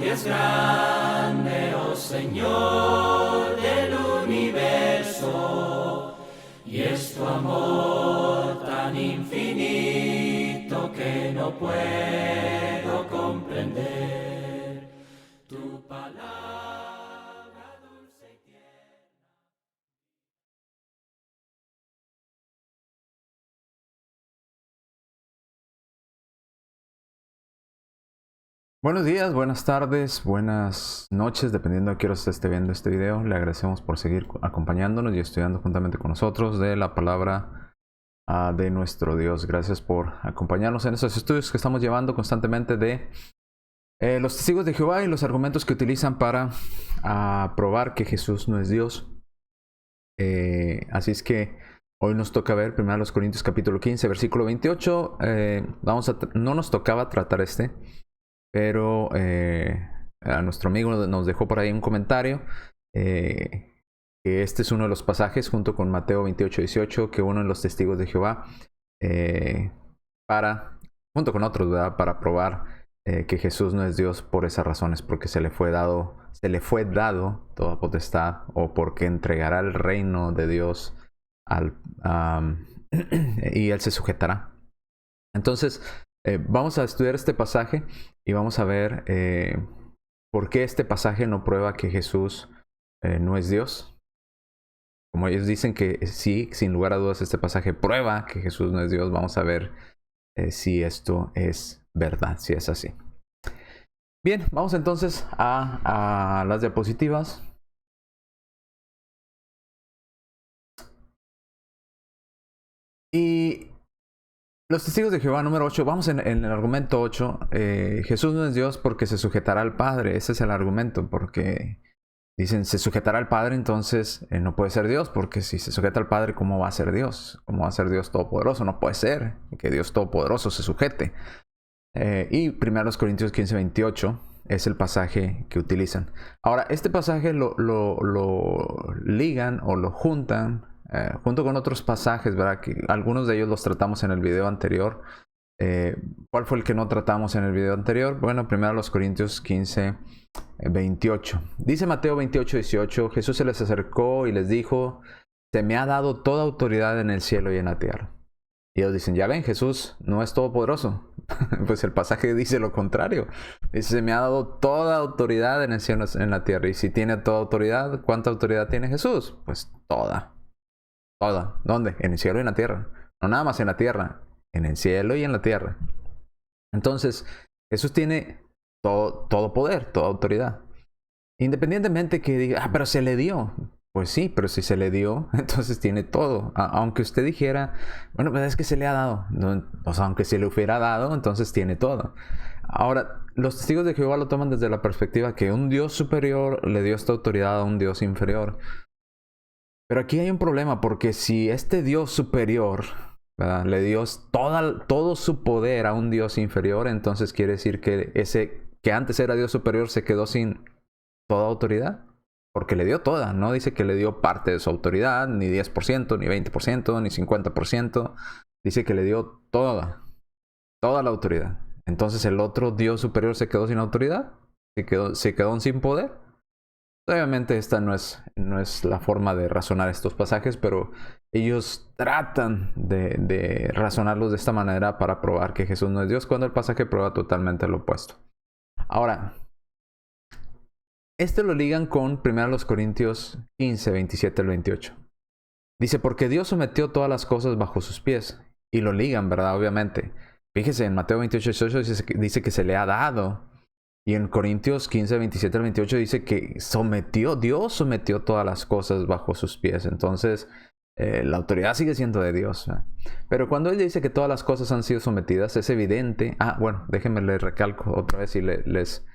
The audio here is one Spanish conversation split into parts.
es grande, oh Señor del universo, y es tu amor tan infinito que no puedo comprender. Tu palabra dulce y tierna. Buenos días, buenas tardes, buenas noches, dependiendo de qué hora usted esté viendo este video. Le agradecemos por seguir acompañándonos y estudiando juntamente con nosotros de la palabra de nuestro Dios. Gracias por acompañarnos en estos estudios que estamos llevando constantemente de los testigos de Jehová y los argumentos que utilizan para probar que Jesús no es Dios. Así es que hoy nos toca ver 1 Corintios capítulo 15, versículo 28. No nos tocaba tratar pero a nuestro amigo nos dejó por ahí un comentario que este es uno de los pasajes junto con Mateo 28:18 que uno de los testigos de Jehová junto con otros, ¿verdad? Para probar que Jesús no es Dios por esas razones, porque se le fue dado toda potestad, o porque entregará el reino de Dios y él se sujetará. Entonces vamos a estudiar este pasaje y vamos a ver por qué este pasaje no prueba que Jesús no es Dios. Como ellos dicen que sí, sin lugar a dudas este pasaje prueba que Jesús no es Dios. Vamos a ver si esto es verdad, si es así. Bien, vamos entonces a las diapositivas. Y los testigos de Jehová número 8, vamos en el argumento 8. Jesús no es Dios porque se sujetará al Padre. Ese es el argumento, porque dicen se sujetará al Padre, entonces no puede ser Dios, porque si se sujeta al Padre, ¿cómo va a ser Dios? ¿Cómo va a ser Dios Todopoderoso? No puede ser que Dios Todopoderoso se sujete. Y 1 Corintios 15:28 es el pasaje que utilizan. Ahora, este pasaje lo ligan o lo juntan junto con otros pasajes, ¿verdad? Que algunos de ellos los tratamos en el video anterior. ¿Cuál fue el que no tratamos en el video anterior? Bueno, 1 Corintios 15:28. Dice Mateo 28:18, Jesús se les acercó y les dijo, se me ha dado toda autoridad en el cielo y en la tierra. Y ellos dicen, ya ven, Jesús no es todopoderoso. Pues el pasaje dice lo contrario. Dice, se me ha dado toda autoridad en el cielo y en la tierra. Y si tiene toda autoridad, ¿cuánta autoridad tiene Jesús? Pues toda. Toda. ¿Dónde? En el cielo y en la tierra. No nada más en la tierra. En el cielo y en la tierra. Entonces, Jesús tiene todo poder, toda autoridad. Independientemente que diga, pero se le dio. Pues sí, pero si se le dio, entonces tiene todo. Aunque usted dijera, bueno, pues es que se le ha dado. No, o sea, aunque se le hubiera dado, entonces tiene todo. Ahora, los testigos de Jehová lo toman desde la perspectiva que un Dios superior le dio esta autoridad a un Dios inferior. Pero aquí hay un problema, porque si este Dios superior, ¿verdad?, le dio todo su poder a un Dios inferior, entonces quiere decir que ese que antes era Dios superior se quedó sin toda autoridad. Porque le dio toda, no dice que le dio parte de su autoridad, ni 10%, ni 20%, ni 50%. Dice que le dio toda la autoridad. Entonces el otro Dios superior se quedó sin autoridad, se quedó sin poder. Obviamente esta no es la forma de razonar estos pasajes, pero ellos tratan de razonarlos de esta manera para probar que Jesús no es Dios, cuando el pasaje prueba totalmente lo opuesto. Ahora, lo ligan con 1 Corintios 15, 27 al 28. Dice, porque Dios sometió todas las cosas bajo sus pies. Y lo ligan, ¿verdad? Obviamente. Fíjese, en Mateo 28, 18 dice que se le ha dado. Y en Corintios 15, 27 al 28 dice que Dios sometió todas las cosas bajo sus pies. Entonces, la autoridad sigue siendo de Dios. Pero cuando él dice que todas las cosas han sido sometidas, es evidente. Bueno, déjenme les recalco otra vez y les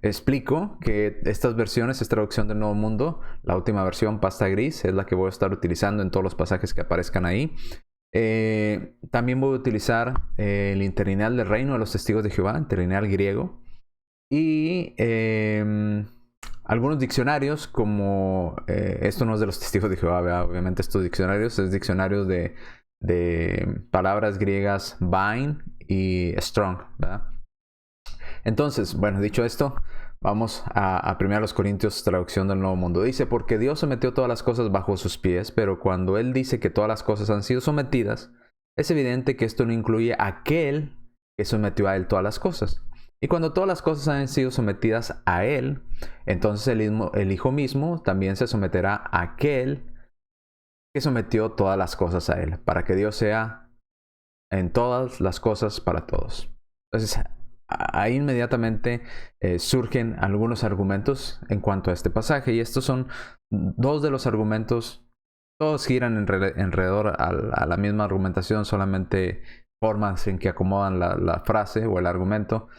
explico que estas versiones es traducción del Nuevo Mundo. La última versión, pasta gris, es la que voy a estar utilizando en todos los pasajes que aparezcan ahí. También voy a utilizar el interlineal del Reino de los Testigos de Jehová, interlineal griego. Y algunos diccionarios, como esto no es de los Testigos de Jehová, ¿verdad? Obviamente estos diccionarios es diccionarios de palabras griegas Vine y Strong, ¿verdad? Entonces, bueno, dicho esto, vamos a 1 Corintios, traducción del Nuevo Mundo. Dice, porque Dios sometió todas las cosas bajo sus pies, pero cuando Él dice que todas las cosas han sido sometidas, es evidente que esto no incluye a aquel que sometió a Él todas las cosas. Y cuando todas las cosas han sido sometidas a Él, entonces el Hijo mismo también se someterá a aquel que sometió todas las cosas a Él, para que Dios sea en todas las cosas para todos. Entonces, ahí inmediatamente surgen algunos argumentos en cuanto a este pasaje, y estos son dos de los argumentos. Todos giran alrededor a la misma argumentación, solamente formas en que acomodan la frase o el argumento.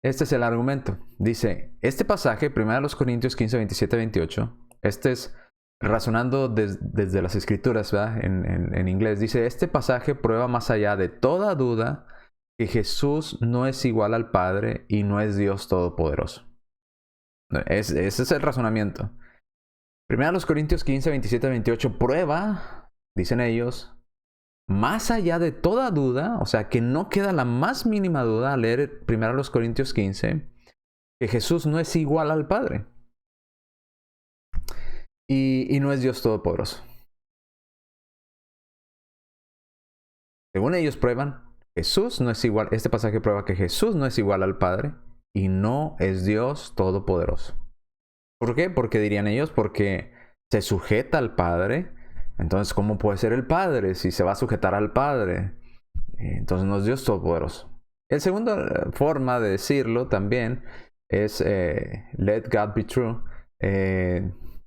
Este es el argumento. Dice, este pasaje, 1 Corintios 15, 27, 28, este es razonando desde las escrituras, ¿verdad? En inglés. Dice, este pasaje prueba más allá de toda duda que Jesús no es igual al Padre y no es Dios Todopoderoso. Ese es el razonamiento. 1 Corintios 15, 27, 28 prueba, dicen ellos, más allá de toda duda, o sea, que no queda la más mínima duda al leer 1 Corintios 15, que Jesús no es igual al Padre. Y no es Dios Todopoderoso. Según ellos prueban, Jesús no es igual, este pasaje prueba que Jesús no es igual al Padre y no es Dios Todopoderoso. ¿Por qué? Porque dirían ellos, porque se sujeta al Padre. Entonces, ¿cómo puede ser el Padre si se va a sujetar al Padre? Entonces no es Dios Todopoderoso. La segunda forma de decirlo también es let God be true.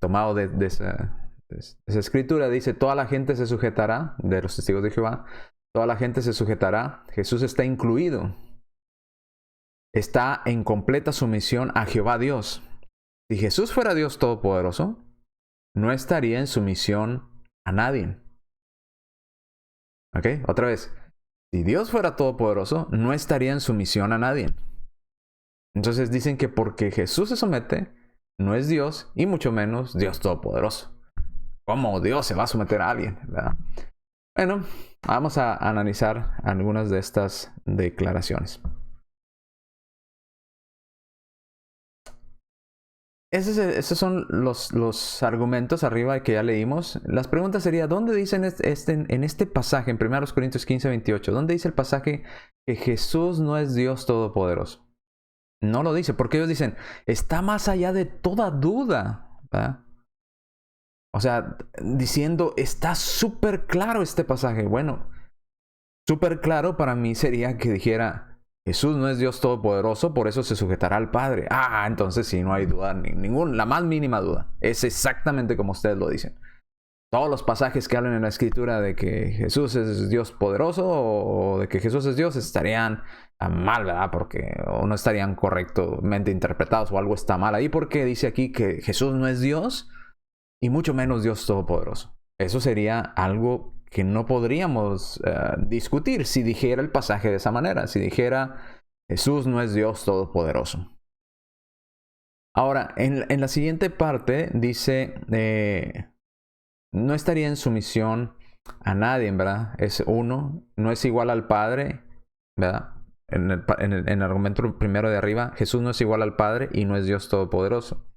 Tomado de esa escritura, dice, toda la gente se sujetará, de los testigos de Jehová, toda la gente se sujetará. Jesús está incluido. Está en completa sumisión a Jehová Dios. Si Jesús fuera Dios Todopoderoso, no estaría en sumisión a nadie. ¿Ok? Otra vez. Si Dios fuera todopoderoso, no estaría en sumisión a nadie. Entonces dicen que porque Jesús se somete, no es Dios y mucho menos Dios Todopoderoso. ¿Cómo Dios se va a someter a alguien? ¿Verdad? Bueno, vamos a analizar algunas de estas declaraciones. Esos son los argumentos arriba que ya leímos. Las preguntas serían, ¿dónde dicen en este pasaje, en 1 Corintios 15, 28, dónde dice el pasaje que Jesús no es Dios Todopoderoso? No lo dice, porque ellos dicen, está más allá de toda duda, ¿verdad? O sea, diciendo, está súper claro este pasaje. Bueno, súper claro para mí sería que dijera, Jesús no es Dios Todopoderoso, por eso se sujetará al Padre. Ah, entonces sí, no hay duda, la más mínima duda. Es exactamente como ustedes lo dicen. Todos los pasajes que hablan en la Escritura de que Jesús es Dios poderoso o de que Jesús es Dios estarían mal, ¿verdad? Porque o no estarían correctamente interpretados o algo está mal ahí porque dice aquí que Jesús no es Dios y mucho menos Dios Todopoderoso. Eso sería algo que no podríamos discutir si dijera el pasaje de esa manera, si dijera Jesús no es Dios Todopoderoso. Ahora, en la siguiente parte dice, no estaría en sumisión a nadie, ¿verdad? Es uno, no es igual al Padre, ¿verdad? En el argumento primero de arriba, Jesús no es igual al Padre y no es Dios Todopoderoso.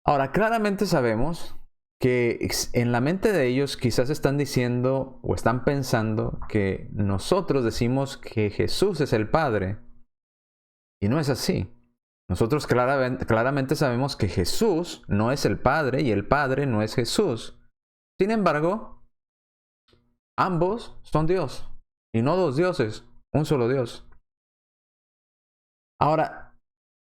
Ahora, claramente sabemos que en la mente de ellos quizás están diciendo o están pensando que nosotros decimos que Jesús es el Padre. Y no es así. Nosotros claramente sabemos que Jesús no es el Padre y el Padre no es Jesús. Sin embargo, ambos son Dios. Y no dos dioses, un solo Dios. Ahora,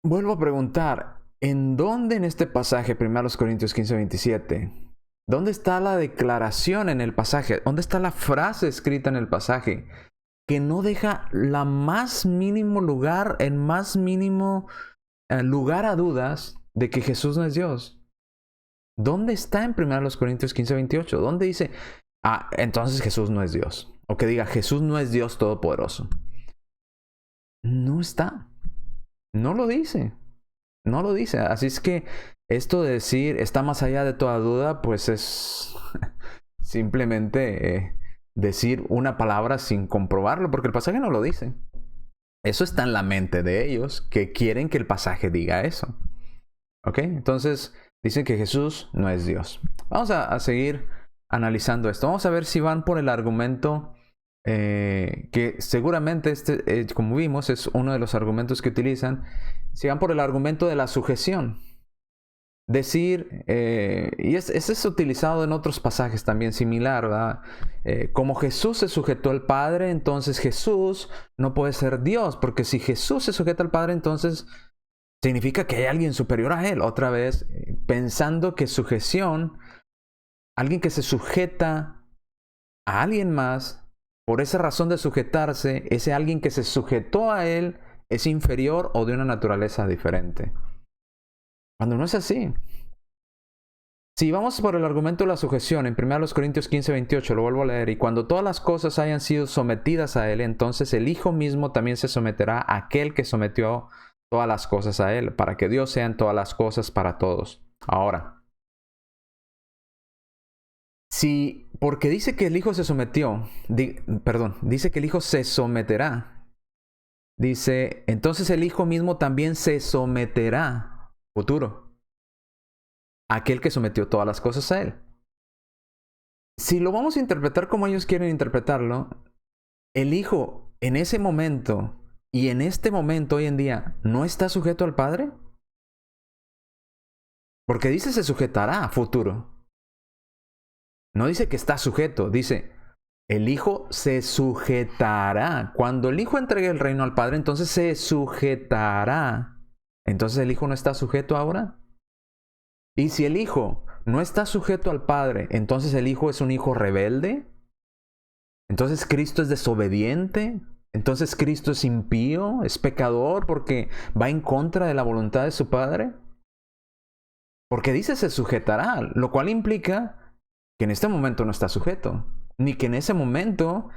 vuelvo a preguntar, ¿en dónde en este pasaje, 1 Corintios 15, 27, dónde está la declaración en el pasaje? ¿Dónde está la frase escrita en el pasaje que no deja la más mínimo lugar, el más mínimo lugar a dudas de que Jesús no es Dios? ¿Dónde está en 1 Corintios 15, 28? ¿Dónde dice, entonces Jesús no es Dios? O que diga, Jesús no es Dios Todopoderoso. No está. No lo dice. No lo dice. Así es que esto de decir está más allá de toda duda, pues es simplemente decir una palabra sin comprobarlo, porque el pasaje no lo dice. Eso está en la mente de ellos, que quieren que el pasaje diga eso. ¿Ok? Entonces, dicen que Jesús no es Dios. Vamos a seguir analizando esto. Vamos a ver si van por el argumento que seguramente como vimos, es uno de los argumentos que utilizan. Si van por el argumento de la sujeción. Decir, y ese es utilizado en otros pasajes también similar, ¿verdad? Como Jesús se sujetó al Padre, entonces Jesús no puede ser Dios, porque si Jesús se sujeta al Padre, entonces significa que hay alguien superior a Él. Otra vez, pensando que sujeción, alguien que se sujeta a alguien más, por esa razón de sujetarse, ese alguien que se sujetó a Él es inferior o de una naturaleza diferente. Cuando no es así. Si vamos por el argumento de la sujeción, en 1 Corintios 15:28, lo vuelvo a leer, y cuando todas las cosas hayan sido sometidas a Él, entonces el Hijo mismo también se someterá a aquel que sometió todas las cosas a Él, para que Dios sea en todas las cosas para todos. Ahora, porque dice que el Hijo se sometió, dice que el Hijo se someterá, dice, entonces el Hijo mismo también se someterá, futuro, aquel que sometió todas las cosas a Él. Si lo vamos a interpretar como ellos quieren interpretarlo, el Hijo en ese momento y en este momento hoy en día no está sujeto al Padre. Porque dice se sujetará a futuro. No dice que está sujeto, dice el Hijo se sujetará. Cuando el Hijo entregue el reino al Padre, entonces se sujetará. Entonces el Hijo no está sujeto ahora. Y si el Hijo no está sujeto al Padre, entonces el Hijo es un hijo rebelde. Entonces Cristo es desobediente. Entonces Cristo es impío, es pecador porque va en contra de la voluntad de su Padre. Porque dice se sujetará, lo cual implica que en este momento no está sujeto. Ni que en ese momento,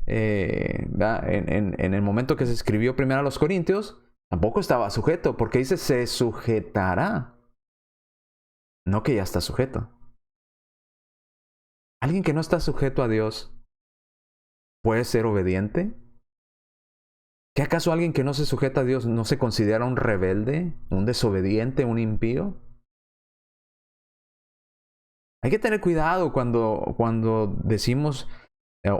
en el momento que se escribió primero a los Corintios, tampoco estaba sujeto, porque dice se sujetará. No que ya está sujeto. ¿Alguien que no está sujeto a Dios puede ser obediente? ¿Qué acaso alguien que no se sujeta a Dios no se considera un rebelde, un desobediente, un impío? Hay que tener cuidado cuando decimos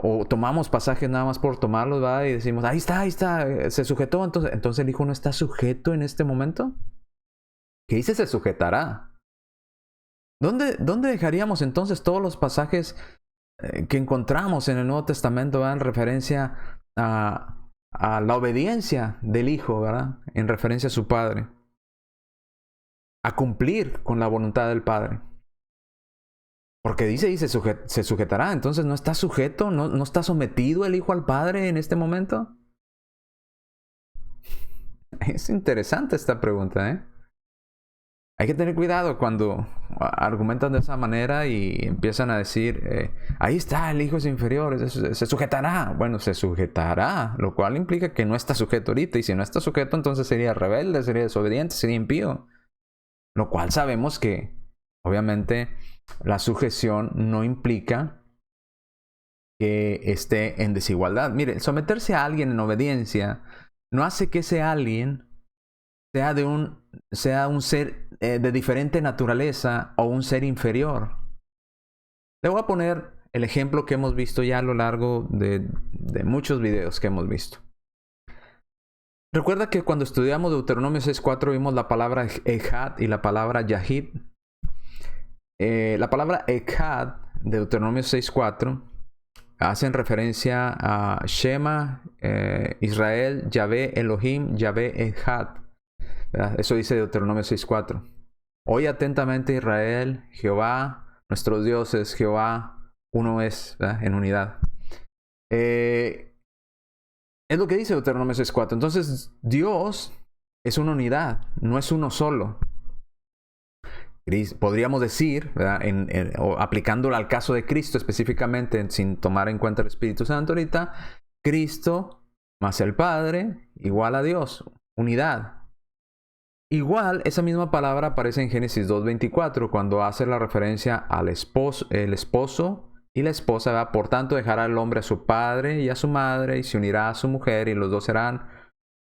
o tomamos pasajes nada más por tomarlos, ¿verdad? Y decimos, ahí está, se sujetó, entonces el Hijo no está sujeto en este momento. ¿Qué dice se sujetará? ¿Dónde dejaríamos entonces todos los pasajes que encontramos en el Nuevo Testamento, ¿verdad? En referencia a la obediencia del Hijo, ¿verdad? En referencia a su Padre. A cumplir con la voluntad del Padre. Porque dice y se sujetará. Entonces, ¿no está sujeto? ¿No está sometido el Hijo al Padre en este momento? Es interesante esta pregunta, ¿eh? Hay que tener cuidado cuando argumentan de esa manera y empiezan a decir, ahí está, el Hijo es inferior, se sujetará. Bueno, se sujetará, lo cual implica que no está sujeto ahorita. Y si no está sujeto, entonces sería rebelde, sería desobediente, sería impío. Lo cual sabemos que, obviamente, la sujeción no implica que esté en desigualdad. Mire, someterse a alguien en obediencia no hace que ese alguien sea un ser de diferente naturaleza o un ser inferior. Le voy a poner el ejemplo que hemos visto ya a lo largo de muchos videos que hemos visto. Recuerda que cuando estudiamos Deuteronomio 6:4 vimos la palabra Echad y la palabra Yahid. La palabra Echad de Deuteronomio 6:4 hacen referencia a Shema, Israel, Yahvé, Elohim, Yahvé, Echad. Eso dice Deuteronomio 6:4. Oye atentamente Israel, Jehová, nuestros dioses, Jehová, uno es, ¿verdad? En unidad. Es lo que dice Deuteronomio 6:4. Entonces Dios es una unidad, no es uno solo. Podríamos decir, o aplicándolo al caso de Cristo específicamente, sin tomar en cuenta el Espíritu Santo ahorita, Cristo más el Padre igual a Dios, unidad. Igual, esa misma palabra aparece en Génesis 2:24, cuando hace la referencia al esposo y la esposa, ¿verdad? Por tanto, dejará el hombre a su padre y a su madre, y se unirá a su mujer, y los dos serán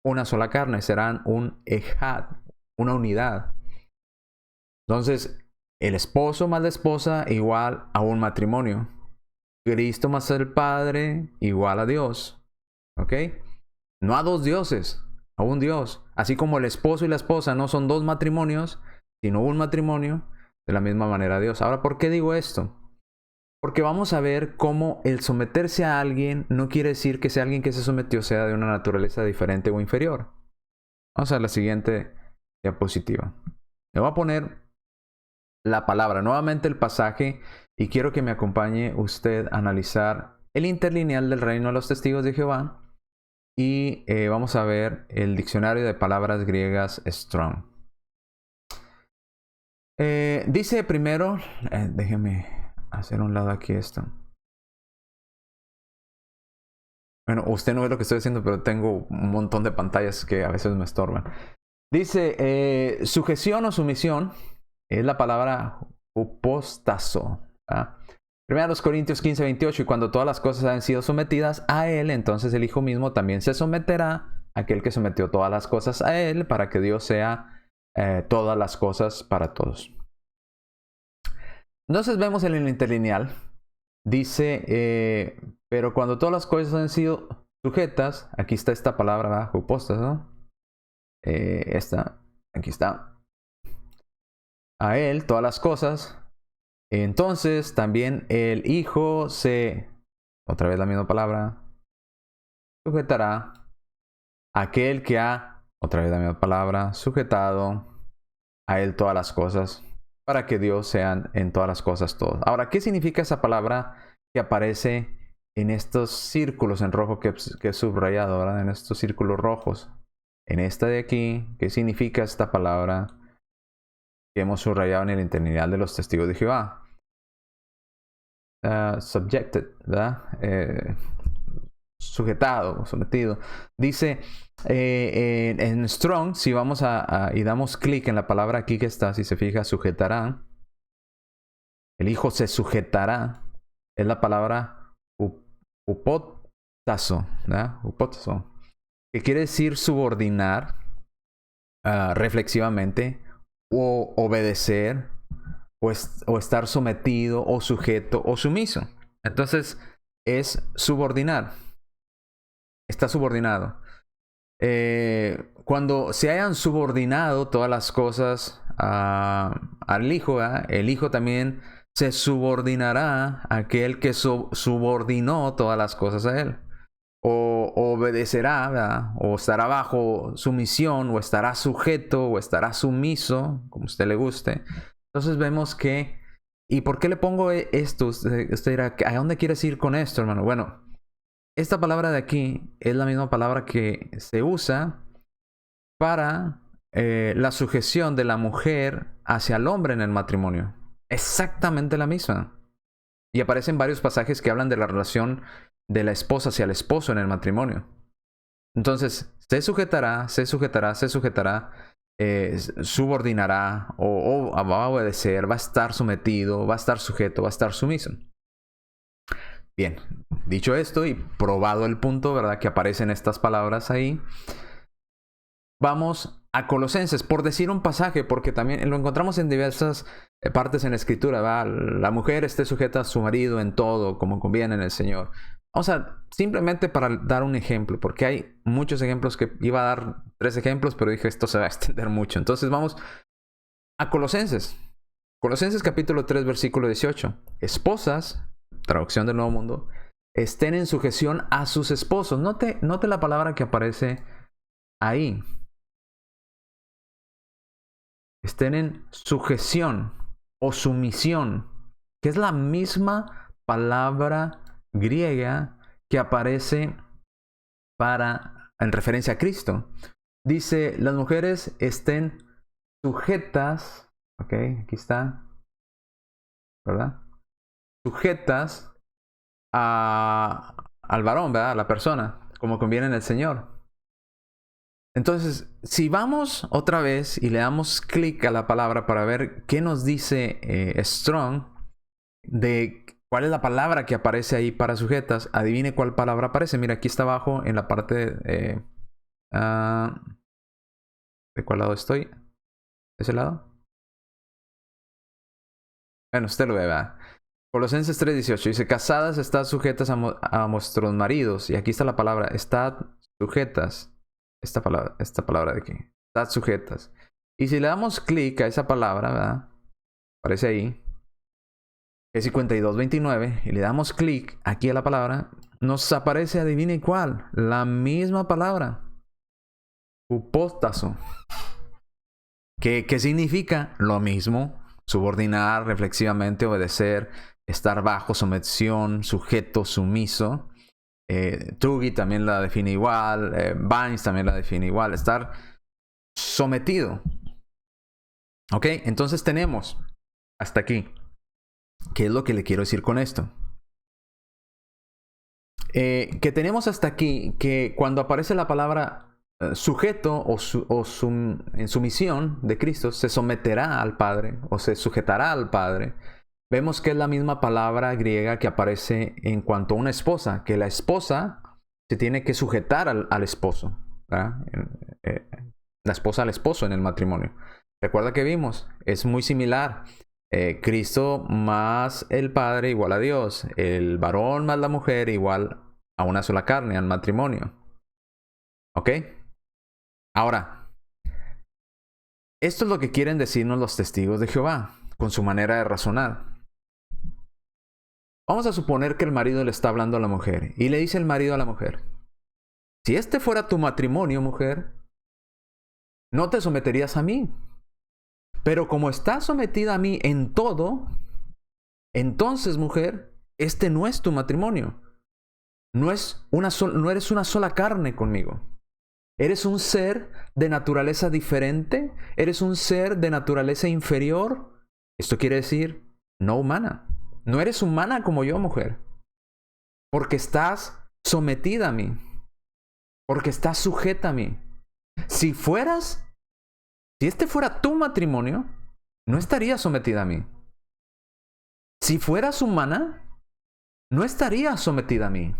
una sola carne, serán un ejad, una unidad. Entonces, el esposo más la esposa igual a un matrimonio. Cristo más el Padre igual a Dios. ¿Ok? No a dos dioses, a un Dios. Así como el esposo y la esposa no son dos matrimonios, sino un matrimonio, de la misma manera Dios. Ahora, ¿por qué digo esto? Porque vamos a ver cómo el someterse a alguien no quiere decir que sea alguien que se sometió sea de una naturaleza diferente o inferior. Vamos a la siguiente diapositiva. Le voy a poner la palabra, nuevamente el pasaje, y quiero que me acompañe usted a analizar el interlineal del reino de los testigos de Jehová. Y vamos a ver el diccionario de palabras griegas Strong. Dice primero, déjeme hacer un lado aquí esto. Bueno, usted no ve lo que estoy haciendo, pero tengo un montón de pantallas que a veces me estorban. Dice, sujeción o sumisión es la palabra hupostazo. Primero Corintios 15:28, y cuando todas las cosas han sido sometidas a él, entonces el Hijo mismo también se someterá a aquel que sometió todas las cosas a él, para que Dios sea todas las cosas para todos. Entonces vemos en el interlineal, dice, pero cuando todas las cosas han sido sujetas, aquí está esta palabra, ¿verdad? Hupostas, ¿no? Aquí está. A él, todas las cosas. Entonces también el Hijo otra vez la misma palabra, sujetará a aquel que ha, otra vez la misma palabra, sujetado a él todas las cosas, para que Dios sea en todas las cosas todo. Ahora, ¿qué significa esa palabra que aparece en estos círculos en rojo que es subrayado, ¿verdad? En estos círculos rojos? En esta de aquí, ¿qué significa esta palabra que hemos subrayado en el interlineal de los testigos de Jehová? Subjected, ¿verdad? Sujetado, sometido. Dice en Strong, si vamos y damos clic en la palabra aquí que está, si se fija, sujetará. El Hijo se sujetará. Es la palabra upotazo, ¿verdad? Upotazo. Que quiere decir subordinar reflexivamente, o obedecer, o estar sometido, o sujeto, o sumiso. Entonces, es subordinar. Está subordinado. Cuando se hayan subordinado todas las cosas al Hijo, el Hijo también se subordinará a aquel que subordinó todas las cosas a él. O obedecerá, ¿verdad? O estará bajo sumisión, o estará sujeto, o estará sumiso, como a usted le guste. Entonces vemos que... ¿Y por qué le pongo esto? Usted dirá, ¿a dónde quieres ir con esto, hermano? Bueno, esta palabra de aquí es la misma palabra que se usa para la sujeción de la mujer hacia el hombre en el matrimonio. Exactamente la misma. Y aparecen varios pasajes que hablan de la relación de la esposa hacia el esposo en el matrimonio. Entonces, se sujetará, subordinará, o va a obedecer, va a estar sometido, va a estar sujeto, va a estar sumiso. Bien, dicho esto y probado el punto, ¿verdad? Que aparecen estas palabras ahí. Vamos a Colosenses, por decir un pasaje, porque también lo encontramos en diversas partes en la Escritura, ¿verdad? La mujer esté sujeta a su marido en todo, como conviene en el Señor. Vamos a, simplemente para dar un ejemplo, porque hay muchos ejemplos que iba a dar 3 ejemplos, pero dije esto se va a extender mucho. Entonces vamos a Colosenses. Colosenses capítulo 3, versículo 18. Esposas, traducción del Nuevo Mundo, estén en sujeción a sus esposos. Note la palabra que aparece ahí. Estén en sujeción o sumisión, que es la misma palabra griega que aparece en referencia a Cristo. Dice, las mujeres estén sujetas, ok, aquí está, ¿verdad? Sujetas al varón, ¿verdad? A la persona, como conviene en el Señor. Entonces, si vamos otra vez y le damos clic a la palabra para ver qué nos dice Strong, de cuál es la palabra que aparece ahí para sujetas, adivine cuál palabra aparece. Mira, aquí está abajo en la parte ¿De cuál lado estoy? ¿De ese lado? Bueno, usted lo ve, ¿verdad? Colosenses 3:18 dice, casadas, estad sujetas a vuestros maridos. Y aquí está la palabra, estad sujetas. Esta palabra de aquí. Estad sujetas. Y si le damos clic a esa palabra, ¿verdad? Aparece ahí. Es 52:29. Y le damos clic aquí a la palabra. Nos aparece, adivine cuál. La misma palabra. Upóstaso. ¿Qué significa? Lo mismo. Subordinar, reflexivamente, obedecer, estar bajo sumisión, sujeto, sumiso. Tuggy también la define igual. Vines también la define igual. Estar sometido. Ok, entonces tenemos hasta aquí. ¿Qué es lo que le quiero decir con esto? Que tenemos hasta aquí que cuando aparece la palabra sujeto en sumisión de Cristo, se someterá al Padre o se sujetará al Padre. Vemos que es la misma palabra griega que aparece en cuanto a una esposa, que la esposa se tiene que sujetar al esposo, ¿verdad? La esposa al esposo en el matrimonio. Recuerda que vimos, es muy similar. Cristo más el Padre igual a Dios. El varón más la mujer igual a una sola carne, al matrimonio. ¿Ok? Ahora, esto es lo que quieren decirnos los testigos de Jehová, con su manera de razonar. Vamos a suponer que el marido le está hablando a la mujer, y le dice el marido a la mujer, si este fuera tu matrimonio, mujer, no te someterías a mí. Pero como estás sometida a mí en todo, entonces, mujer, este no es tu matrimonio. No eres una sola carne conmigo. Eres un ser de naturaleza diferente. Eres un ser de naturaleza inferior. Esto quiere decir no humana. No eres humana como yo, mujer. Porque estás sometida a mí. Porque estás sujeta a mí. Si este fuera tu matrimonio, no estarías sometida a mí. Si fueras humana, no estarías sometida a mí.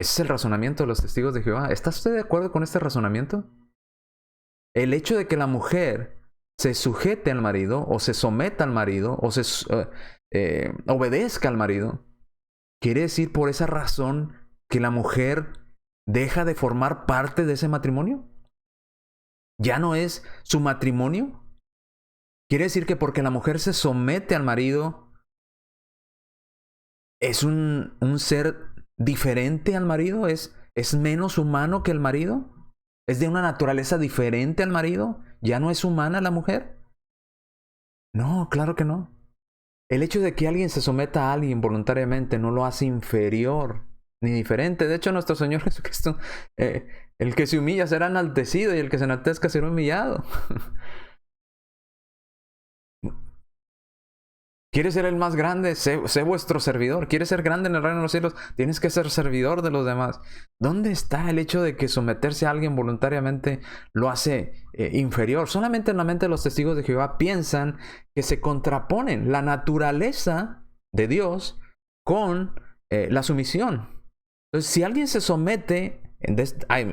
Ese es el razonamiento de los testigos de Jehová. ¿Está usted de acuerdo con este razonamiento? El hecho de que la mujer se sujete al marido, o se someta al marido, o se obedezca al marido, quiere decir por esa razón que la mujer deja de formar parte de ese matrimonio. ¿Ya no es su matrimonio? Quiere decir que porque la mujer se somete al marido, es un ser diferente al marido, es menos humano que el marido, es de una naturaleza diferente al marido, ya no es humana la mujer. No, claro que no. El hecho de que alguien se someta a alguien voluntariamente no lo hace inferior ni diferente. De hecho, nuestro Señor Jesucristo, el que se humilla será enaltecido y el que se enaltezca será humillado. ¿Quieres ser el más grande? Sé vuestro servidor. ¿Quieres ser grande en el reino de los cielos? Tienes que ser servidor de los demás. ¿Dónde está el hecho de que someterse a alguien voluntariamente lo hace inferior? Solamente en la mente de los testigos de Jehová piensan que se contraponen la naturaleza de Dios con la sumisión. Entonces, si alguien se somete,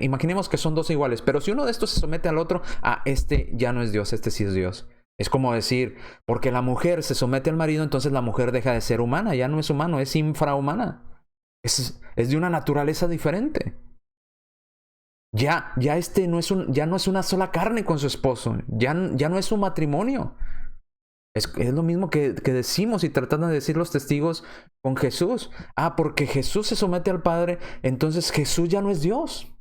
imaginemos que son dos iguales, pero si uno de estos se somete al otro, este ya no es Dios, este sí es Dios. Es como decir, porque la mujer se somete al marido, entonces la mujer deja de ser humana, ya no es humano, es infrahumana. Es de una naturaleza diferente. Ya no es una sola carne con su esposo, ya no es su matrimonio. Es lo mismo que decimos y tratando de decir los testigos con Jesús. Porque Jesús se somete al Padre, entonces Jesús ya no es Dios.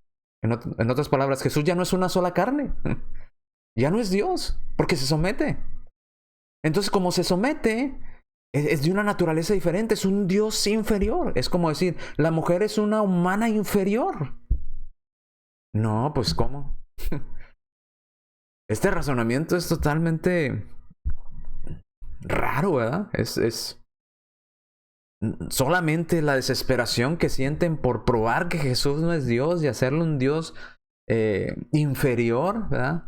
En otras palabras, Jesús ya no es una sola carne. Ya no es Dios, porque se somete. Entonces, como se somete, es de una naturaleza diferente, es un Dios inferior. Es como decir, la mujer es una humana inferior. No, pues ¿cómo? Este razonamiento es totalmente raro, ¿verdad? Es solamente la desesperación que sienten por probar que Jesús no es Dios y hacerlo un Dios inferior, ¿verdad?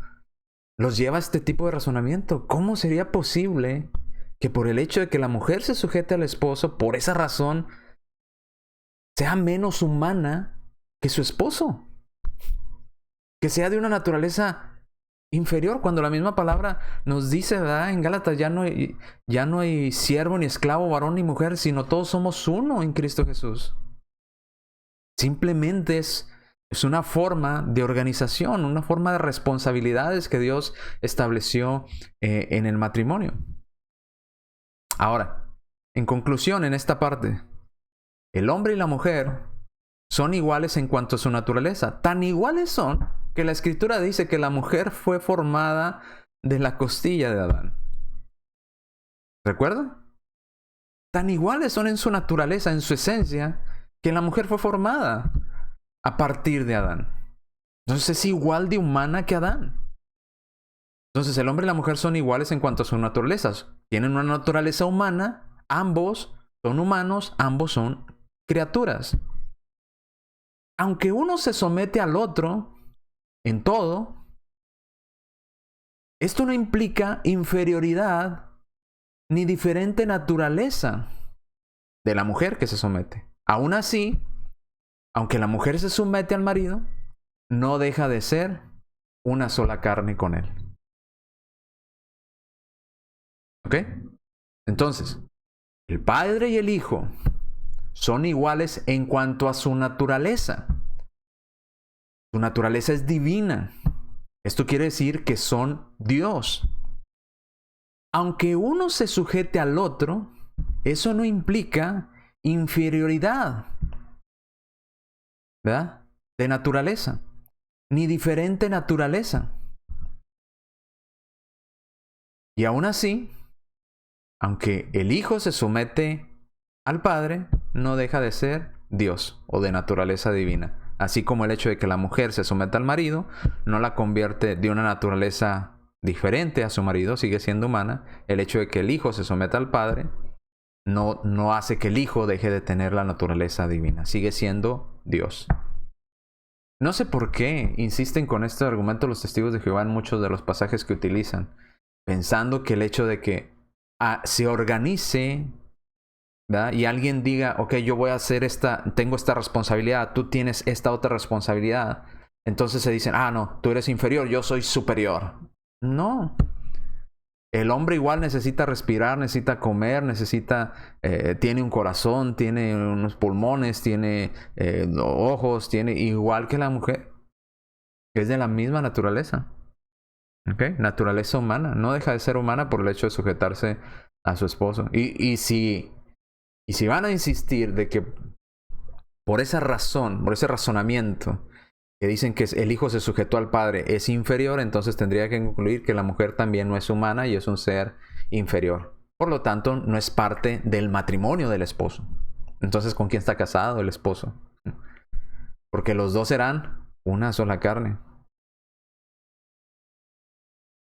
Los lleva a este tipo de razonamiento. ¿Cómo sería posible que por el hecho de que la mujer se sujete al esposo, por esa razón, sea menos humana que su esposo? que sea de una naturaleza inferior, cuando la misma palabra nos dice, ¿verdad? En Gálatas ya no hay siervo ni esclavo, varón ni mujer, sino todos somos uno en Cristo Jesús. Simplemente es una forma de organización, una forma de responsabilidades que Dios estableció en el matrimonio. Ahora, en conclusión, en esta parte, el hombre y la mujer son iguales en cuanto a su naturaleza. Tan iguales son que la Escritura dice que la mujer fue formada de la costilla de Adán. ¿Recuerda? Tan iguales son en su naturaleza, en su esencia, que la mujer fue formada a partir de Adán. Entonces es igual de humana que Adán. Entonces el hombre y la mujer son iguales en cuanto a sus naturalezas. Tienen una naturaleza humana, ambos son humanos, ambos son criaturas. Aunque uno se somete al otro en todo, esto no implica inferioridad ni diferente naturaleza de la mujer que se somete. Aún así, aunque la mujer se somete al marido, no deja de ser una sola carne con él. ¿Ok? Entonces, el padre y el hijo son iguales en cuanto a su naturaleza. Su naturaleza es divina. Esto quiere decir que son Dios. Aunque uno se sujete al otro, eso no implica inferioridad, ¿verdad? De naturaleza, ni diferente naturaleza. Y aún así, aunque el hijo se somete al padre, no deja de ser Dios o de naturaleza divina. Así como el hecho de que la mujer se someta al marido no la convierte de una naturaleza diferente a su marido, sigue siendo humana. El hecho de que el hijo se someta al padre no hace que el hijo deje de tener la naturaleza divina. Sigue siendo Dios. No sé por qué insisten con este argumento los testigos de Jehová en muchos de los pasajes que utilizan, pensando que el hecho de que se organice, ¿verdad? Y alguien diga, ok, yo voy a hacer tengo esta responsabilidad, tú tienes esta otra responsabilidad. Entonces se dicen, no, tú eres inferior, yo soy superior. No. El hombre igual necesita respirar, necesita comer, tiene un corazón, tiene unos pulmones, tiene ojos, tiene igual que la mujer. Es de la misma naturaleza. ¿Ok? Naturaleza humana. No deja de ser humana por el hecho de sujetarse a su esposo. Y si van a insistir de que por esa razón, por ese razonamiento, que dicen que el hijo se sujetó al padre es inferior, entonces tendría que concluir que la mujer también no es humana y es un ser inferior. Por lo tanto, no es parte del matrimonio del esposo. Entonces, ¿con quién está casado el esposo? Porque los dos serán una sola carne.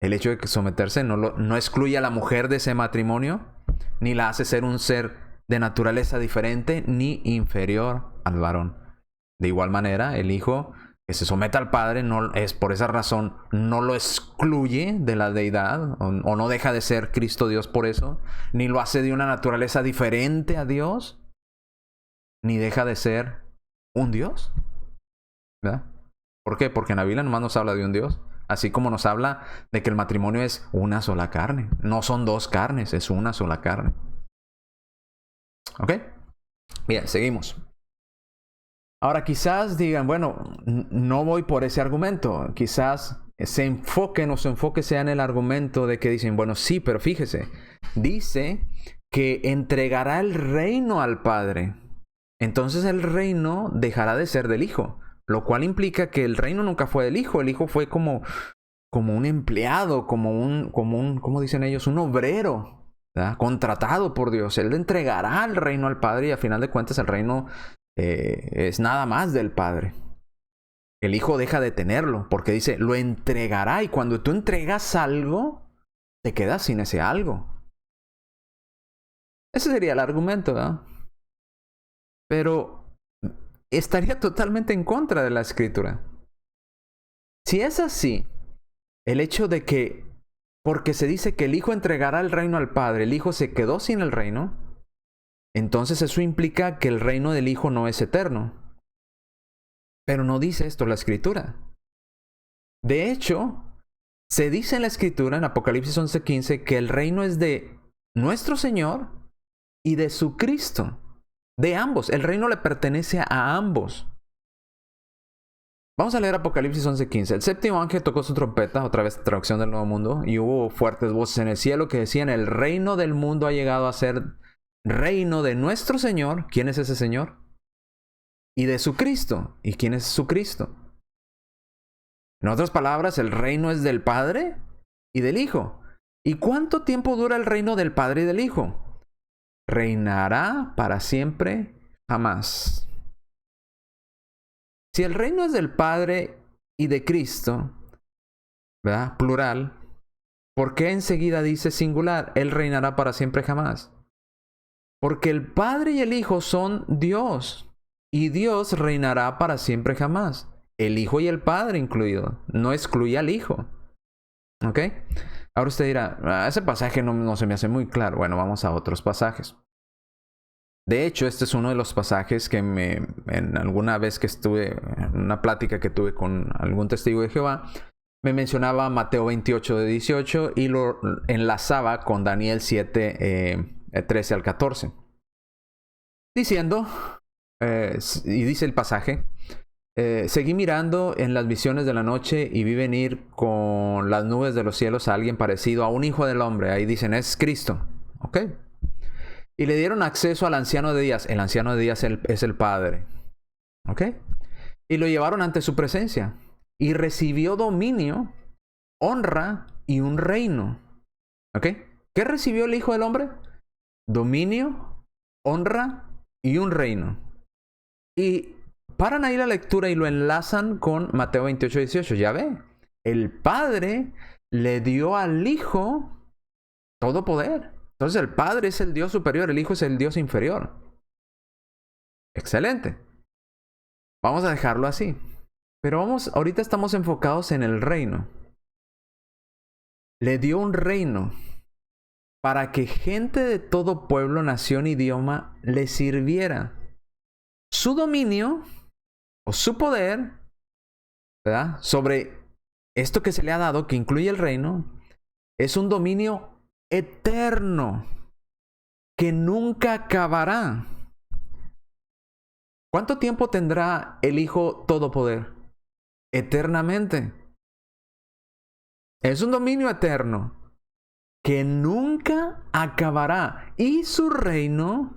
El hecho de que someterse no excluye a la mujer de ese matrimonio, ni la hace ser un ser de naturaleza diferente, ni inferior al varón. De igual manera, el hijo que se someta al padre no es por esa razón, no lo excluye de la deidad, o no deja de ser Cristo Dios por eso, ni lo hace de una naturaleza diferente a Dios, ni deja de ser un Dios. ¿Verdad? ¿Por qué? Porque en la Biblia nomás nos habla de un Dios. Así como nos habla de que el matrimonio es una sola carne. No son dos carnes, es una sola carne. ¿Ok? Bien, seguimos. Ahora quizás digan, bueno, no voy por ese argumento. Quizás se enfoque sea en el argumento de que dicen, bueno, sí, pero fíjese. Dice que entregará el reino al Padre. Entonces el reino dejará de ser del Hijo. Lo cual implica que el reino nunca fue del Hijo. El Hijo fue como un empleado, como dicen ellos, un obrero, ¿verdad? Contratado por Dios. Él entregará el reino al Padre y a final de cuentas el reino es nada más del Padre. El Hijo deja de tenerlo porque dice, lo entregará. Y cuando tú entregas algo, te quedas sin ese algo. Ese sería el argumento, ¿verdad? Pero estaría totalmente en contra de la Escritura. Si es así, el hecho de que, porque se dice que el Hijo entregará el reino al Padre, el Hijo se quedó sin el reino, entonces eso implica que el reino del Hijo no es eterno. Pero no dice esto la Escritura. De hecho, se dice en la Escritura, en Apocalipsis 11:15, que el reino es de nuestro Señor y de su Cristo. De ambos. El reino le pertenece a ambos. Vamos a leer Apocalipsis 11:15. El séptimo ángel tocó su trompeta, otra vez traducción del Nuevo Mundo, y hubo fuertes voces en el cielo que decían: el reino del mundo ha llegado a ser reino de nuestro Señor. ¿Quién es ese Señor? Y de su Cristo. ¿Y quién es su Cristo? En otras palabras, el reino es del Padre y del Hijo. ¿Y cuánto tiempo dura el reino del Padre y del Hijo? Reinará para siempre, jamás. Si el reino es del Padre y de Cristo, ¿verdad? Plural, ¿por qué enseguida dice singular? Él reinará para siempre, jamás. Porque el Padre y el Hijo son Dios, y Dios reinará para siempre, jamás. El Hijo y el Padre incluido, no excluye al Hijo. ¿Ok? Ahora usted dirá, ese pasaje no se me hace muy claro. Bueno, vamos a otros pasajes. De hecho, este es uno de los pasajes que en alguna vez que estuve, en una plática que tuve con algún testigo de Jehová, me mencionaba Mateo 28:18 y lo enlazaba con Daniel 7:13 al 14. Diciendo, y dice el pasaje, seguí mirando en las visiones de la noche y vi venir con las nubes de los cielos a alguien parecido a un hijo del hombre. Ahí dicen, es Cristo. ¿Ok? Y le dieron acceso al anciano de días. El anciano de días es el Padre. ¿Ok? Y lo llevaron ante su presencia. Y recibió dominio, honra y un reino. ¿Ok? ¿Qué recibió el Hijo del Hombre? Dominio, honra y un reino. Y paran ahí la lectura y lo enlazan con Mateo 28:18. Ya ve, el Padre le dio al Hijo todo poder. Entonces el Padre es el Dios superior, el Hijo es el Dios inferior. Excelente. Vamos a dejarlo así. Pero ahorita estamos enfocados en el reino. Le dio un reino para que gente de todo pueblo, nación, idioma le sirviera. Su dominio o su poder, ¿verdad?, sobre esto que se le ha dado, que incluye el reino, es un dominio eterno que nunca acabará. ¿Cuánto tiempo tendrá el Hijo Todopoder? Eternamente. Es un dominio eterno que nunca acabará y su reino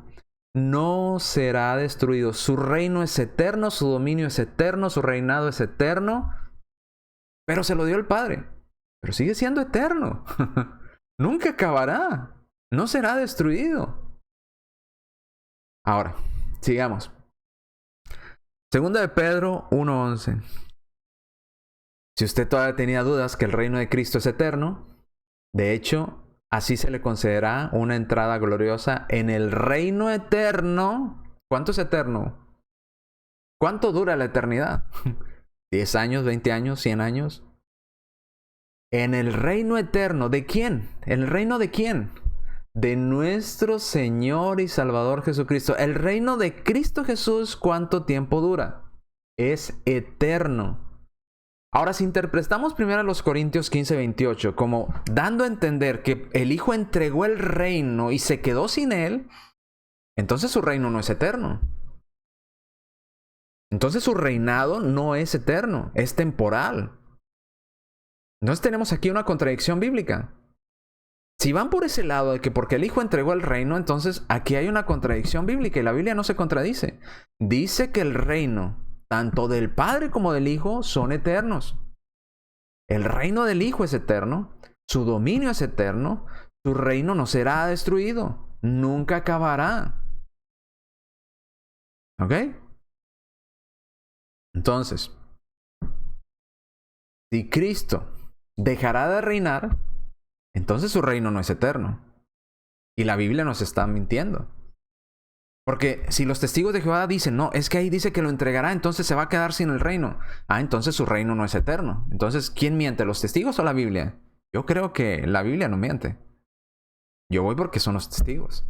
no será destruido. Su reino es eterno, su dominio es eterno, su reinado es eterno, pero se lo dio el Padre. Pero sigue siendo eterno. Nunca acabará. No será destruido. Ahora, sigamos. Segunda de Pedro 1:11. Si usted todavía tenía dudas que el reino de Cristo es eterno, de hecho, así se le concederá una entrada gloriosa en el reino eterno. ¿Cuánto es eterno? ¿Cuánto dura la eternidad? ¿10 años, 20 años, 100 años? En el reino eterno. ¿De quién? ¿El reino de quién? De nuestro Señor y Salvador Jesucristo. El reino de Cristo Jesús, ¿cuánto tiempo dura? Es eterno. Ahora, si interpretamos primero a los Corintios 15:28 como dando a entender que el Hijo entregó el reino y se quedó sin él, entonces su reino no es eterno. Entonces su reinado no es eterno, es temporal. Entonces tenemos aquí una contradicción bíblica. Si van por ese lado de que porque el Hijo entregó el reino, entonces aquí hay una contradicción bíblica y la Biblia no se contradice. Dice que el reino, tanto del Padre como del Hijo, son eternos. El reino del Hijo es eterno, su dominio es eterno, su reino no será destruido, nunca acabará. ¿Ok? Entonces, si Cristo dejará de reinar, entonces su reino no es eterno. Y la Biblia nos está mintiendo. Porque si los testigos de Jehová dicen, no, es que ahí dice que lo entregará, entonces se va a quedar sin el reino. Entonces su reino no es eterno. Entonces, ¿quién miente, los testigos o la Biblia? Yo creo que la Biblia no miente. Yo voy porque son los testigos.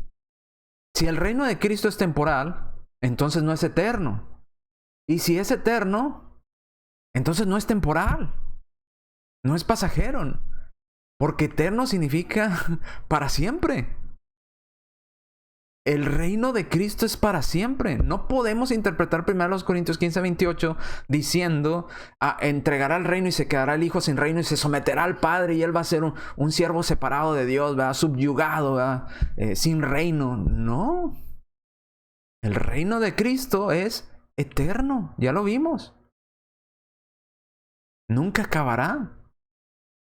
Si el reino de Cristo es temporal, entonces no es eterno. Y si es eterno, entonces no es temporal. No es pasajero. Porque eterno significa para siempre. El reino de Cristo es para siempre. No podemos interpretar 1 Corintios 15:28 diciendo, entregará el reino y se quedará el hijo sin reino y se someterá al Padre y él va a ser un siervo separado de Dios, ¿verdad? Subyugado, ¿verdad? Sin reino. No. El reino de Cristo es eterno. Ya lo vimos. Nunca acabará.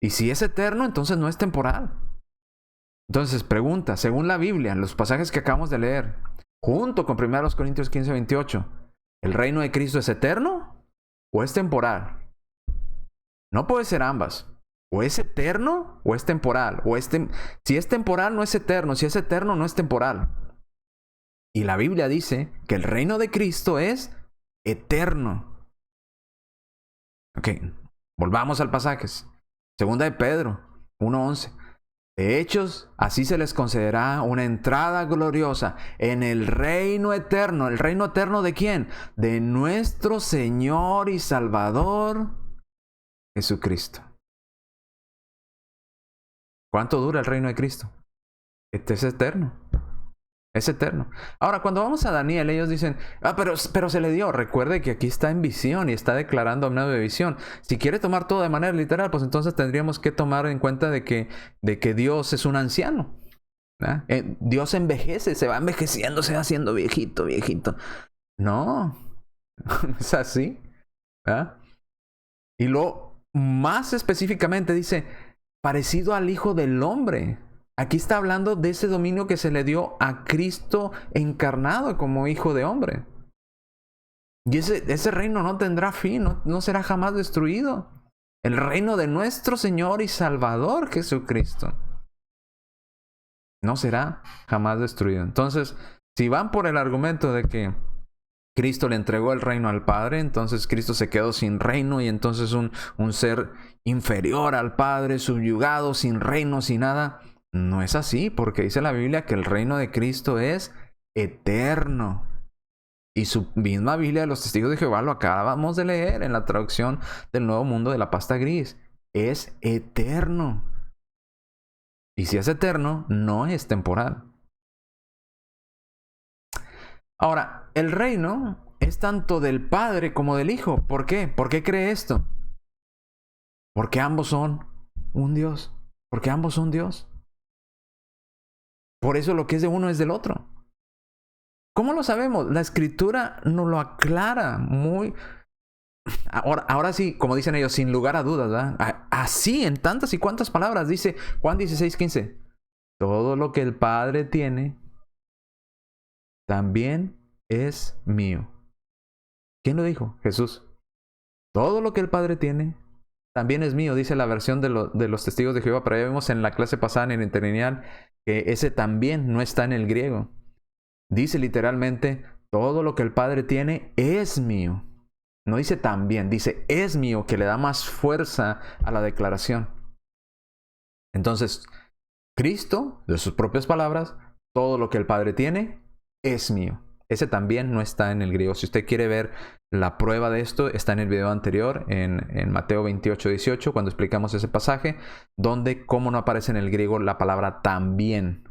Y si es eterno, entonces no es temporal. Entonces, pregunta, según la Biblia, los pasajes que acabamos de leer, junto con 1 Corintios 15:28, ¿el reino de Cristo es eterno o es temporal? No puede ser ambas. O es eterno o es temporal. Si es temporal, no es eterno. Si es eterno, no es temporal. Y la Biblia dice que el reino de Cristo es eterno. Ok, volvamos al pasaje. Segunda de Pedro 1:11. De hecho, así se les concederá una entrada gloriosa en el reino eterno. ¿El reino eterno de quién? De nuestro Señor y Salvador Jesucristo. ¿Cuánto dura el reino de Cristo? Este es eterno. Es eterno. Ahora, cuando vamos a Daniel, ellos dicen, pero se le dio. Recuerde que aquí está en visión y está declarando una nueva visión. Si quiere tomar todo de manera literal, pues entonces tendríamos que tomar en cuenta de que Dios es un anciano. Dios envejece, se va envejeciendo, se va haciendo viejito. No, no es así. ¿Verdad? Y lo más específicamente dice, parecido al Hijo del Hombre. Aquí está hablando de ese dominio que se le dio a Cristo encarnado como Hijo de Hombre. Y ese reino no tendrá fin, no será jamás destruido. El reino de nuestro Señor y Salvador Jesucristo no será jamás destruido. Entonces, si van por el argumento de que Cristo le entregó el reino al Padre, entonces Cristo se quedó sin reino y entonces un ser inferior al Padre, subyugado, sin reino, sin nada. No es así, porque dice la Biblia que el reino de Cristo es eterno. Y su misma Biblia de los Testigos de Jehová lo acabamos de leer en la traducción del Nuevo Mundo de la pasta gris. Es eterno. Y si es eterno, no es temporal. Ahora, el reino es tanto del Padre como del Hijo. ¿Por qué? ¿Por qué cree esto? Porque ambos son un Dios. Porque ambos son Dios. Por eso lo que es de uno es del otro. ¿Cómo lo sabemos? La Escritura nos lo aclara muy... Ahora sí, como dicen ellos, sin lugar a dudas, ¿verdad? Así, en tantas y cuantas palabras, dice Juan 16:15. Todo lo que el Padre tiene, también es mío. ¿Quién lo dijo? Jesús. Todo lo que el Padre tiene, también es mío, dice la versión de los Testigos de Jehová. Pero ya vimos en la clase pasada en el interlineal que ese también no está en el griego. Dice literalmente, todo lo que el Padre tiene es mío. No dice también, dice es mío, que le da más fuerza a la declaración. Entonces, Cristo, de sus propias palabras, todo lo que el Padre tiene es mío. Ese también no está en el griego. Si usted quiere ver la prueba de esto, está en el video anterior, en Mateo 28:18, cuando explicamos ese pasaje, donde cómo no aparece en el griego la palabra también.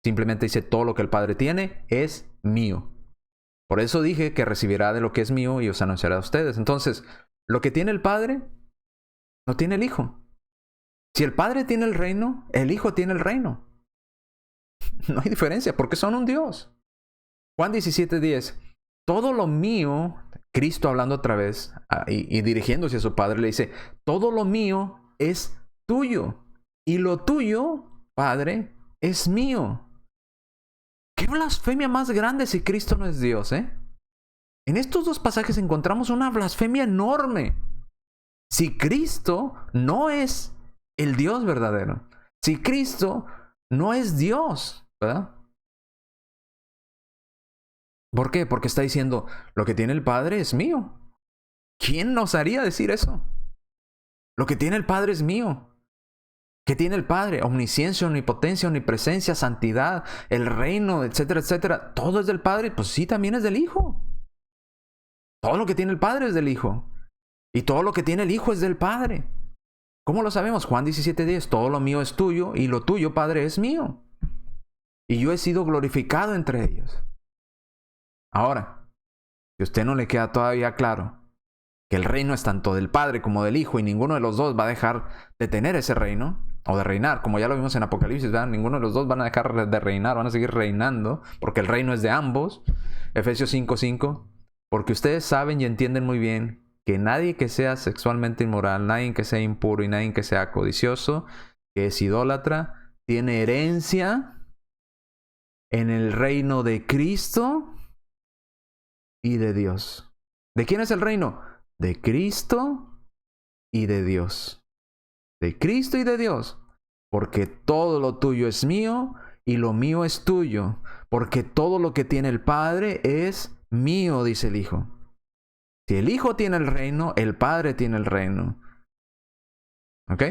Simplemente dice, todo lo que el Padre tiene es mío. Por eso dije que recibirá de lo que es mío y os anunciará a ustedes. Entonces, lo que tiene el Padre, no tiene el Hijo. Si el Padre tiene el reino, el Hijo tiene el reino. No hay diferencia, porque son un Dios. Juan 17:10. Todo lo mío, Cristo hablando otra vez y dirigiéndose a su Padre, le dice, todo lo mío es tuyo. Y lo tuyo, Padre, es mío. ¡Qué blasfemia más grande si Cristo no es Dios, eh! En estos dos pasajes encontramos una blasfemia enorme. Si Cristo no es el Dios verdadero, si Cristo no es Dios, ¿verdad? ¿Por qué? Porque está diciendo, lo que tiene el Padre es mío. ¿Quién nos haría decir eso? Lo que tiene el Padre es mío. ¿Qué tiene el Padre? Omnisciencia, omnipotencia, omnipresencia, santidad, el reino, etcétera, etcétera. Todo es del Padre, pues sí, también es del Hijo. Todo lo que tiene el Padre es del Hijo. Y todo lo que tiene el Hijo es del Padre. ¿Cómo lo sabemos? Juan 17:10, todo lo mío es tuyo y lo tuyo, Padre, es mío. Y yo he sido glorificado entre ellos. Ahora, si a usted no le queda todavía claro que el reino es tanto del Padre como del Hijo y ninguno de los dos va a dejar de tener ese reino o de reinar, como ya lo vimos en Apocalipsis, ¿verdad? Ninguno de los dos van a dejar de reinar, van a seguir reinando porque el reino es de ambos. Efesios 5:5, porque ustedes saben y entienden muy bien que nadie que sea sexualmente inmoral, nadie que sea impuro y nadie que sea codicioso, que es idólatra, tiene herencia en el reino de Cristo y de Dios. ¿De quién es el reino? De Cristo y de Dios. De Cristo y de Dios. Porque todo lo tuyo es mío y lo mío es tuyo. Porque todo lo que tiene el Padre es mío, dice el Hijo. Si el Hijo tiene el reino, el Padre tiene el reino. ¿Ok?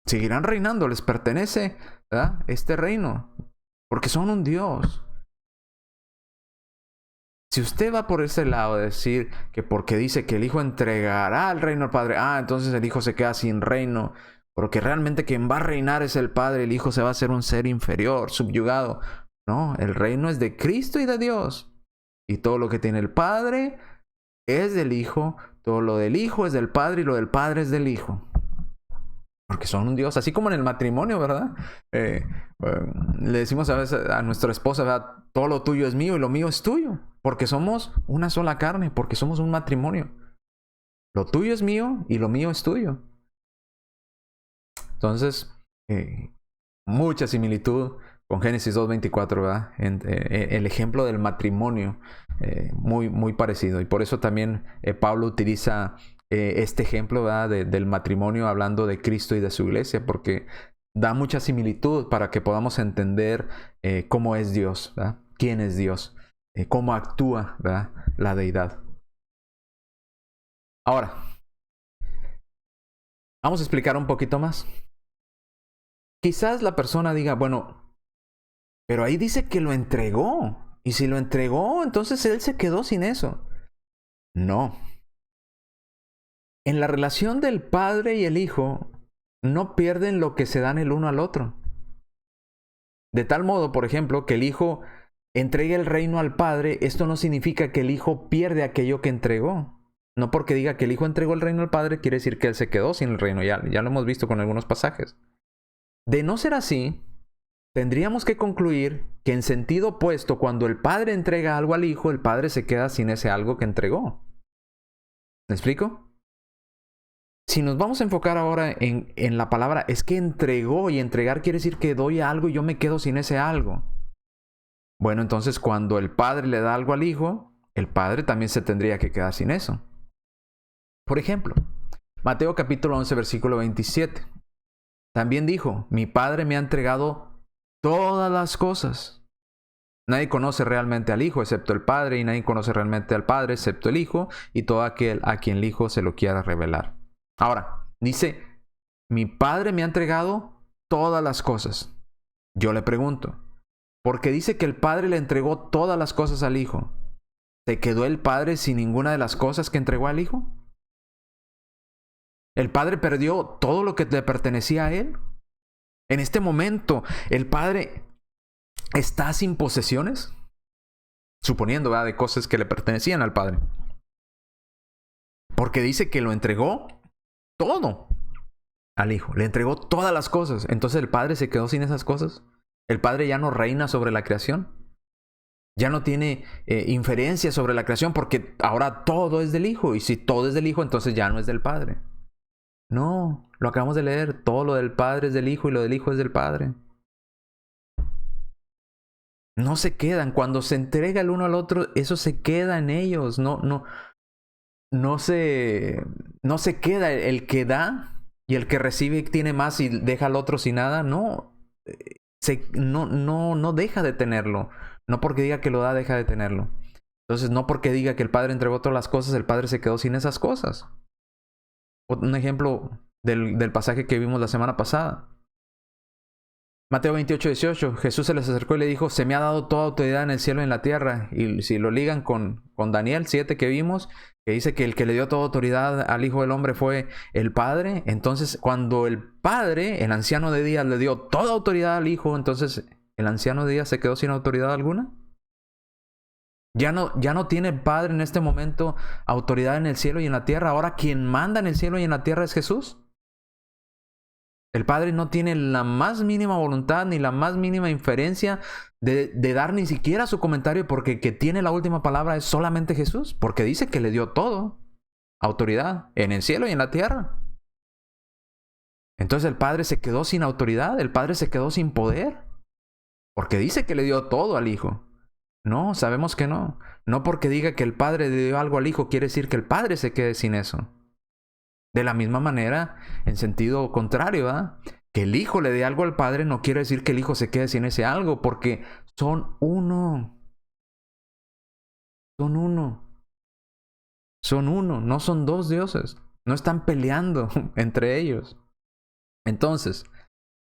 Seguirán reinando, les pertenece, ¿verdad?, este reino. Porque son un Dios. Si usted va por ese lado de decir que porque dice que el Hijo entregará el reino al Padre, entonces el Hijo se queda sin reino, porque realmente quien va a reinar es el Padre, el Hijo se va a hacer un ser inferior, subyugado. No, el reino es de Cristo y de Dios. Y todo lo que tiene el Padre es del Hijo, todo lo del Hijo es del Padre y lo del Padre es del Hijo. Porque son un Dios, así como en el matrimonio, ¿verdad? Le decimos a veces a nuestra esposa, ¿verdad?, todo lo tuyo es mío y lo mío es tuyo. Porque somos una sola carne, porque somos un matrimonio. Lo tuyo es mío y lo mío es tuyo. Entonces, mucha similitud con Génesis 2:24, ¿verdad? El ejemplo del matrimonio, muy parecido. Y por eso también Pablo utiliza este ejemplo, ¿verdad?, del matrimonio, hablando de Cristo y de su iglesia, porque da mucha similitud para que podamos entender cómo es Dios, ¿verdad?, quién es Dios, cómo actúa, ¿verdad?, la deidad. Ahora, vamos a explicar un poquito más. Quizás la persona diga, bueno, pero ahí dice que lo entregó. Y si lo entregó, entonces él se quedó sin eso. No. En la relación del Padre y el Hijo, no pierden lo que se dan el uno al otro. De tal modo, por ejemplo, que el Hijo entregue el reino al Padre, esto no significa que el Hijo pierde aquello que entregó. No porque diga que el Hijo entregó el reino al Padre, quiere decir que él se quedó sin el reino. Ya lo hemos visto con algunos pasajes. De no ser así, tendríamos que concluir que en sentido opuesto, cuando el Padre entrega algo al Hijo, el Padre se queda sin ese algo que entregó. ¿Me explico? Si nos vamos a enfocar ahora en la palabra, es que entregó, y entregar quiere decir que doy algo y yo me quedo sin ese algo. Bueno, entonces cuando el Padre le da algo al Hijo, el Padre también se tendría que quedar sin eso. Por ejemplo, Mateo capítulo 11, versículo 27. También dijo, mi Padre me ha entregado todas las cosas. Nadie conoce realmente al Hijo excepto el Padre, y nadie conoce realmente al Padre excepto el Hijo, y todo aquel a quien el Hijo se lo quiera revelar. Ahora, dice, mi Padre me ha entregado todas las cosas. Yo le pregunto, ¿por qué dice que el Padre le entregó todas las cosas al Hijo? ¿Se quedó el Padre sin ninguna de las cosas que entregó al Hijo? ¿El Padre perdió todo lo que le pertenecía a Él? En este momento, ¿el Padre está sin posesiones? Suponiendo, ¿verdad?, de cosas que le pertenecían al Padre. Porque dice que lo entregó todo al Hijo. Le entregó todas las cosas. Entonces el Padre se quedó sin esas cosas. El Padre ya no reina sobre la creación. Ya no tiene inferencia sobre la creación, porque ahora todo es del Hijo. Y si todo es del Hijo, entonces ya no es del Padre. No, lo acabamos de leer. Todo lo del Padre es del Hijo y lo del Hijo es del Padre. No se quedan. Cuando se entrega el uno al otro, eso se queda en ellos. No se queda el que da y el que recibe tiene más y deja al otro sin nada. No. No deja de tenerlo. No porque diga que lo da, deja de tenerlo. Entonces, no porque diga que el Padre entregó todas las cosas, el Padre se quedó sin esas cosas. Un ejemplo del pasaje que vimos la semana pasada. Mateo 28:18. Jesús se les acercó y le dijo, se me ha dado toda autoridad en el cielo y en la tierra. Y si lo ligan con Daniel 7 que vimos, que dice que el que le dio toda autoridad al Hijo del Hombre fue el Padre. Entonces, cuando el Padre, el anciano de días, le dio toda autoridad al Hijo, entonces el anciano de días se quedó sin autoridad alguna. Ya no tiene el Padre en este momento autoridad en el cielo y en la tierra. Ahora quien manda en el cielo y en la tierra es Jesús. El Padre no tiene la más mínima voluntad ni la más mínima inferencia de dar ni siquiera su comentario, porque que tiene la última palabra es solamente Jesús, porque dice que le dio todo, autoridad en el cielo y en la tierra. Entonces el Padre se quedó sin autoridad, el Padre se quedó sin poder, porque dice que le dio todo al Hijo. No, sabemos que no. No porque diga que el Padre le dio algo al Hijo quiere decir que el Padre se quede sin eso. De la misma manera, en sentido contrario, ¿verdad? Que el Hijo le dé algo al Padre no quiere decir que el Hijo se quede sin ese algo, porque son uno. Son uno. Son uno, no son dos dioses. No están peleando entre ellos. Entonces,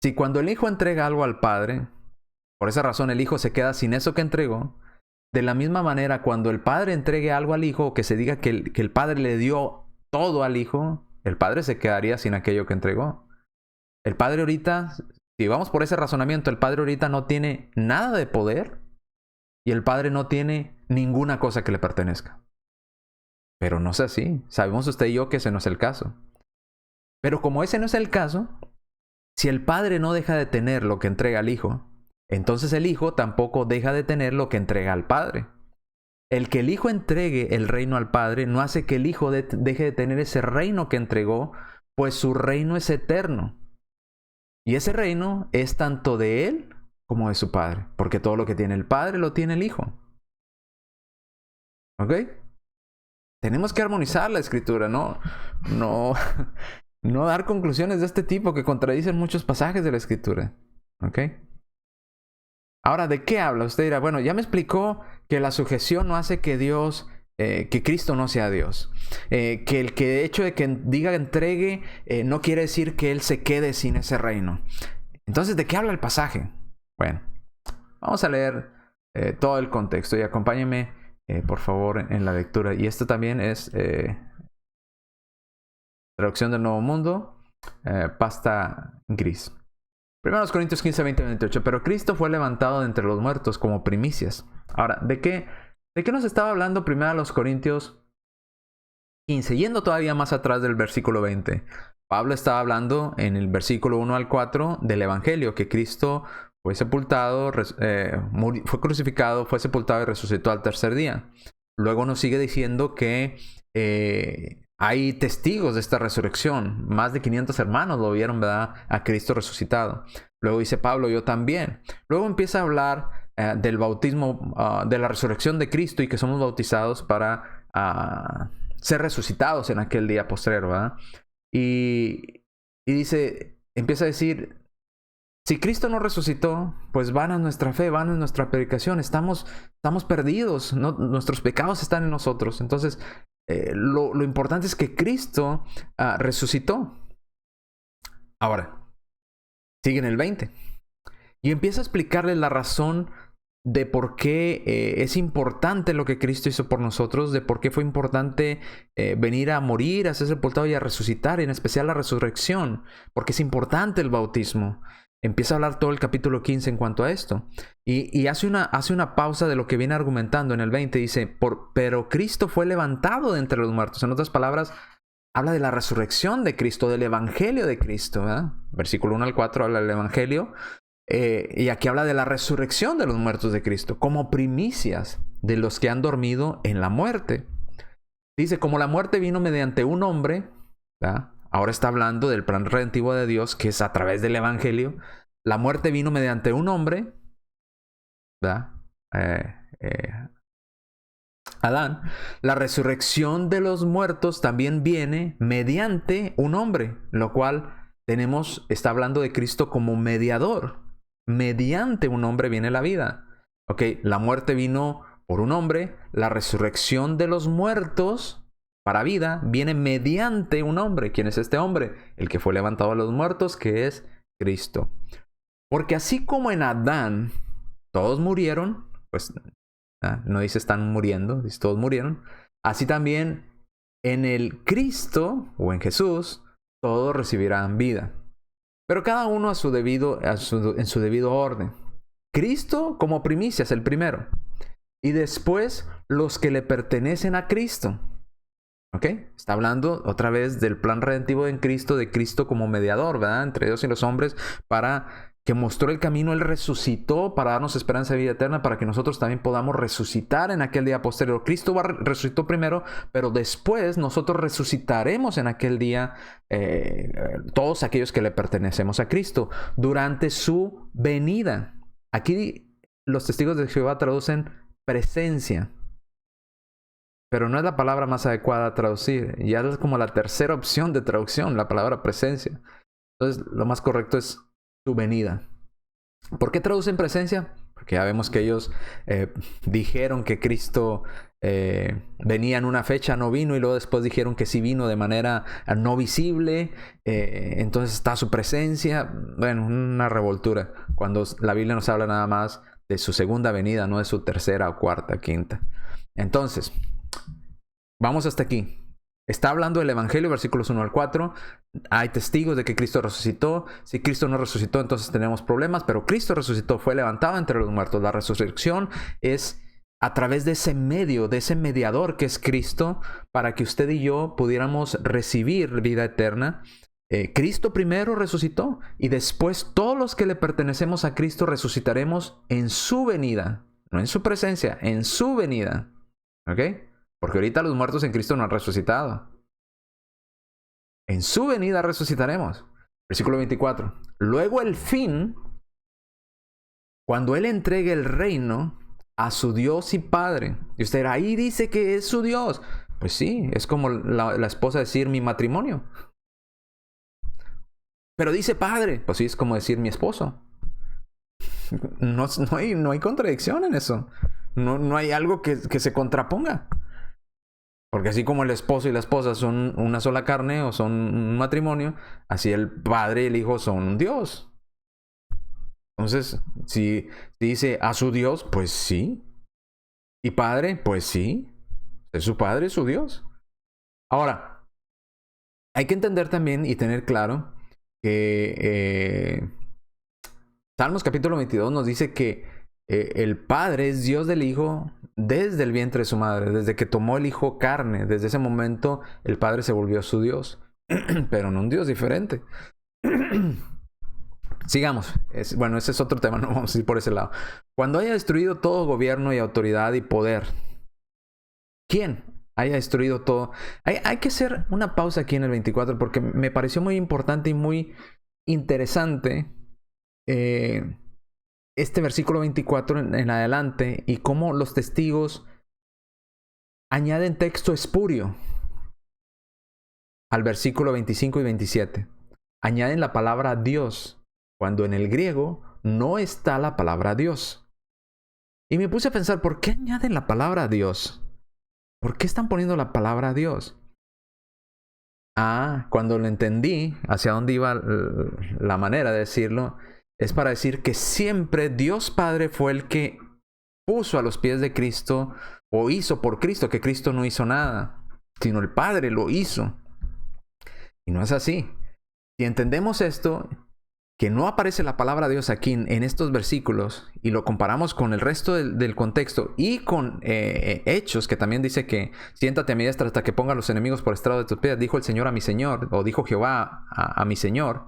si cuando el Hijo entrega algo al Padre, por esa razón el Hijo se queda sin eso que entregó, de la misma manera cuando el Padre entregue algo al Hijo, que se diga que el Padre le dio todo al Hijo, el Padre se quedaría sin aquello que entregó. El Padre ahorita, si vamos por ese razonamiento, el Padre ahorita no tiene nada de poder y el Padre no tiene ninguna cosa que le pertenezca. Pero no es así. Sabemos usted y yo que ese no es el caso. Pero como ese no es el caso, si el Padre no deja de tener lo que entrega al Hijo, entonces el Hijo tampoco deja de tener lo que entrega al Padre. El que el Hijo entregue el reino al Padre no hace que el Hijo deje de tener ese reino que entregó, pues su reino es eterno. Y ese reino es tanto de Él como de su Padre, porque todo lo que tiene el Padre lo tiene el Hijo. ¿Ok? Tenemos que armonizar la Escritura, no dar conclusiones de este tipo que contradicen muchos pasajes de la Escritura. ¿Ok? Ahora, ¿de qué habla? Usted dirá, bueno, ya me explicó que la sujeción no hace que Dios, que Cristo no sea Dios. Que el hecho de que diga entregue no quiere decir que Él se quede sin ese reino. Entonces, ¿de qué habla el pasaje? Bueno, vamos a leer todo el contexto y acompáñenme, por favor, en la lectura. Y esto también es traducción del Nuevo Mundo, pasta gris. 1 Corintios 15, 20, 28. Pero Cristo fue levantado de entre los muertos como primicias. Ahora, ¿de qué nos estaba hablando 1 Corintios 15? Yendo todavía más atrás del versículo 20. Pablo estaba hablando en el versículo 1 al 4 del Evangelio, que Cristo fue sepultado, fue crucificado, fue sepultado y resucitó al tercer día. Luego nos sigue diciendo que hay testigos de esta resurrección. Más de 500 hermanos lo vieron, ¿verdad?, a Cristo resucitado. Luego dice Pablo, yo también. Luego empieza a hablar del bautismo, de la resurrección de Cristo y que somos bautizados para ser resucitados en aquel día postrero, ¿verdad? Y dice, empieza a decir, si Cristo no resucitó, pues vana es nuestra fe, vana es nuestra predicación. Estamos perdidos, ¿no? Nuestros pecados están en nosotros. Entonces, lo importante es que Cristo resucitó. Ahora, sigue en el 20. Y empieza a explicarle la razón de por qué es importante lo que Cristo hizo por nosotros, de por qué fue importante venir a morir, a ser sepultado y a resucitar, y en especial la resurrección, porque es importante el bautismo. Empieza a hablar todo el capítulo 15 en cuanto a esto. Y hace una pausa de lo que viene argumentando en el 20. Dice, pero Cristo fue levantado de entre los muertos. En otras palabras, habla de la resurrección de Cristo, del Evangelio de Cristo, ¿verdad? Versículo 1 al 4 habla del Evangelio. Y aquí habla de la resurrección de los muertos de Cristo, como primicias de los que han dormido en la muerte. Dice, como la muerte vino mediante un hombre, ¿verdad? Ahora está hablando del plan redentivo de Dios, que es a través del Evangelio. La muerte vino mediante un hombre, ¿verdad? Adán. La resurrección de los muertos también viene mediante un hombre, lo cual está hablando de Cristo como mediador. Mediante un hombre viene la vida. Ok, la muerte vino por un hombre, la resurrección de los muertos para vida viene mediante un hombre. ¿Quién es este hombre? El que fue levantado a los muertos, que es Cristo. Porque así como en Adán todos murieron, pues no dice están muriendo, dice todos murieron, así también En el Cristo o en Jesús, todos recibirán vida. Pero cada uno en su debido orden. Cristo como primicia es el primero. Y después los que le pertenecen a Cristo. ¿Ok? Está hablando otra vez del plan redentivo en Cristo, de Cristo como mediador, ¿verdad? Entre Dios y los hombres, para que mostró el camino. Él resucitó para darnos esperanza de vida eterna, para que nosotros también podamos resucitar en aquel día posterior. Cristo resucitó primero, pero después nosotros resucitaremos en aquel día, todos aquellos que le pertenecemos a Cristo, durante su venida. Aquí los testigos de Jehová traducen presencia, pero no es la palabra más adecuada a traducir. Ya es como la tercera opción de traducción, la palabra presencia. Entonces, lo más correcto es su venida. ¿Por qué traducen presencia? Porque ya vemos que ellos dijeron que Cristo venía en una fecha, no vino, y luego después dijeron que sí vino de manera no visible. Entonces está su presencia. Bueno, una revoltura. Cuando la Biblia nos habla nada más de su segunda venida, no de su tercera o cuarta, quinta. Entonces, vamos hasta aquí. Está hablando del Evangelio, versículos 1 al 4. Hay testigos de que Cristo resucitó. Si Cristo no resucitó, entonces tenemos problemas. Pero Cristo resucitó, fue levantado entre los muertos. La resurrección es a través de ese medio, de ese mediador que es Cristo, para que usted y yo pudiéramos recibir vida eterna. Cristo primero resucitó y después todos los que le pertenecemos a Cristo resucitaremos en su venida. No en su presencia, en su venida. ¿Ok? Porque ahorita los muertos en Cristo no han resucitado. En su venida resucitaremos. Versículo 24. Luego el fin, cuando Él entregue el reino a su Dios y Padre. Y usted ahí dice que es su Dios. Pues sí, es como la esposa decir mi matrimonio. Pero dice Padre. Pues sí, es como decir mi esposo. No hay contradicción en eso. No hay algo que se contraponga. Porque así como el esposo y la esposa son una sola carne o son un matrimonio, así el Padre y el Hijo son un Dios. Entonces, si dice a su Dios, pues sí. Y Padre, pues sí. Es su Padre, es su Dios. Ahora, hay que entender también y tener claro que Salmos capítulo 22 nos dice que el Padre es Dios del Hijo desde el vientre de su madre, desde que tomó el Hijo carne. Desde ese momento el Padre se volvió su Dios, pero no un Dios diferente. Sigamos. Bueno, ese es otro tema, no vamos a ir por ese lado. Cuando haya destruido todo gobierno y autoridad y poder, ¿quién haya destruido todo? Hay que hacer una pausa aquí en el 24 porque me pareció muy importante y muy interesante este versículo 24 en adelante, y cómo los testigos añaden texto espurio al versículo 25 y 27. Añaden la palabra Dios, cuando en el griego no está la palabra Dios. Y me puse a pensar, ¿por qué añaden la palabra Dios? ¿Por qué están poniendo la palabra Dios? Cuando lo entendí, hacia dónde iba la manera de decirlo, es para decir que siempre Dios Padre fue el que puso a los pies de Cristo, o hizo por Cristo, que Cristo no hizo nada, sino el Padre lo hizo. Y no es así. Si entendemos esto, que no aparece la palabra Dios aquí en estos versículos, y lo comparamos con el resto del contexto y con Hechos, que también dice que siéntate a mi destra hasta que ponga a los enemigos por estrado de tus pies, dijo el Señor a mi Señor, o dijo Jehová a mi Señor.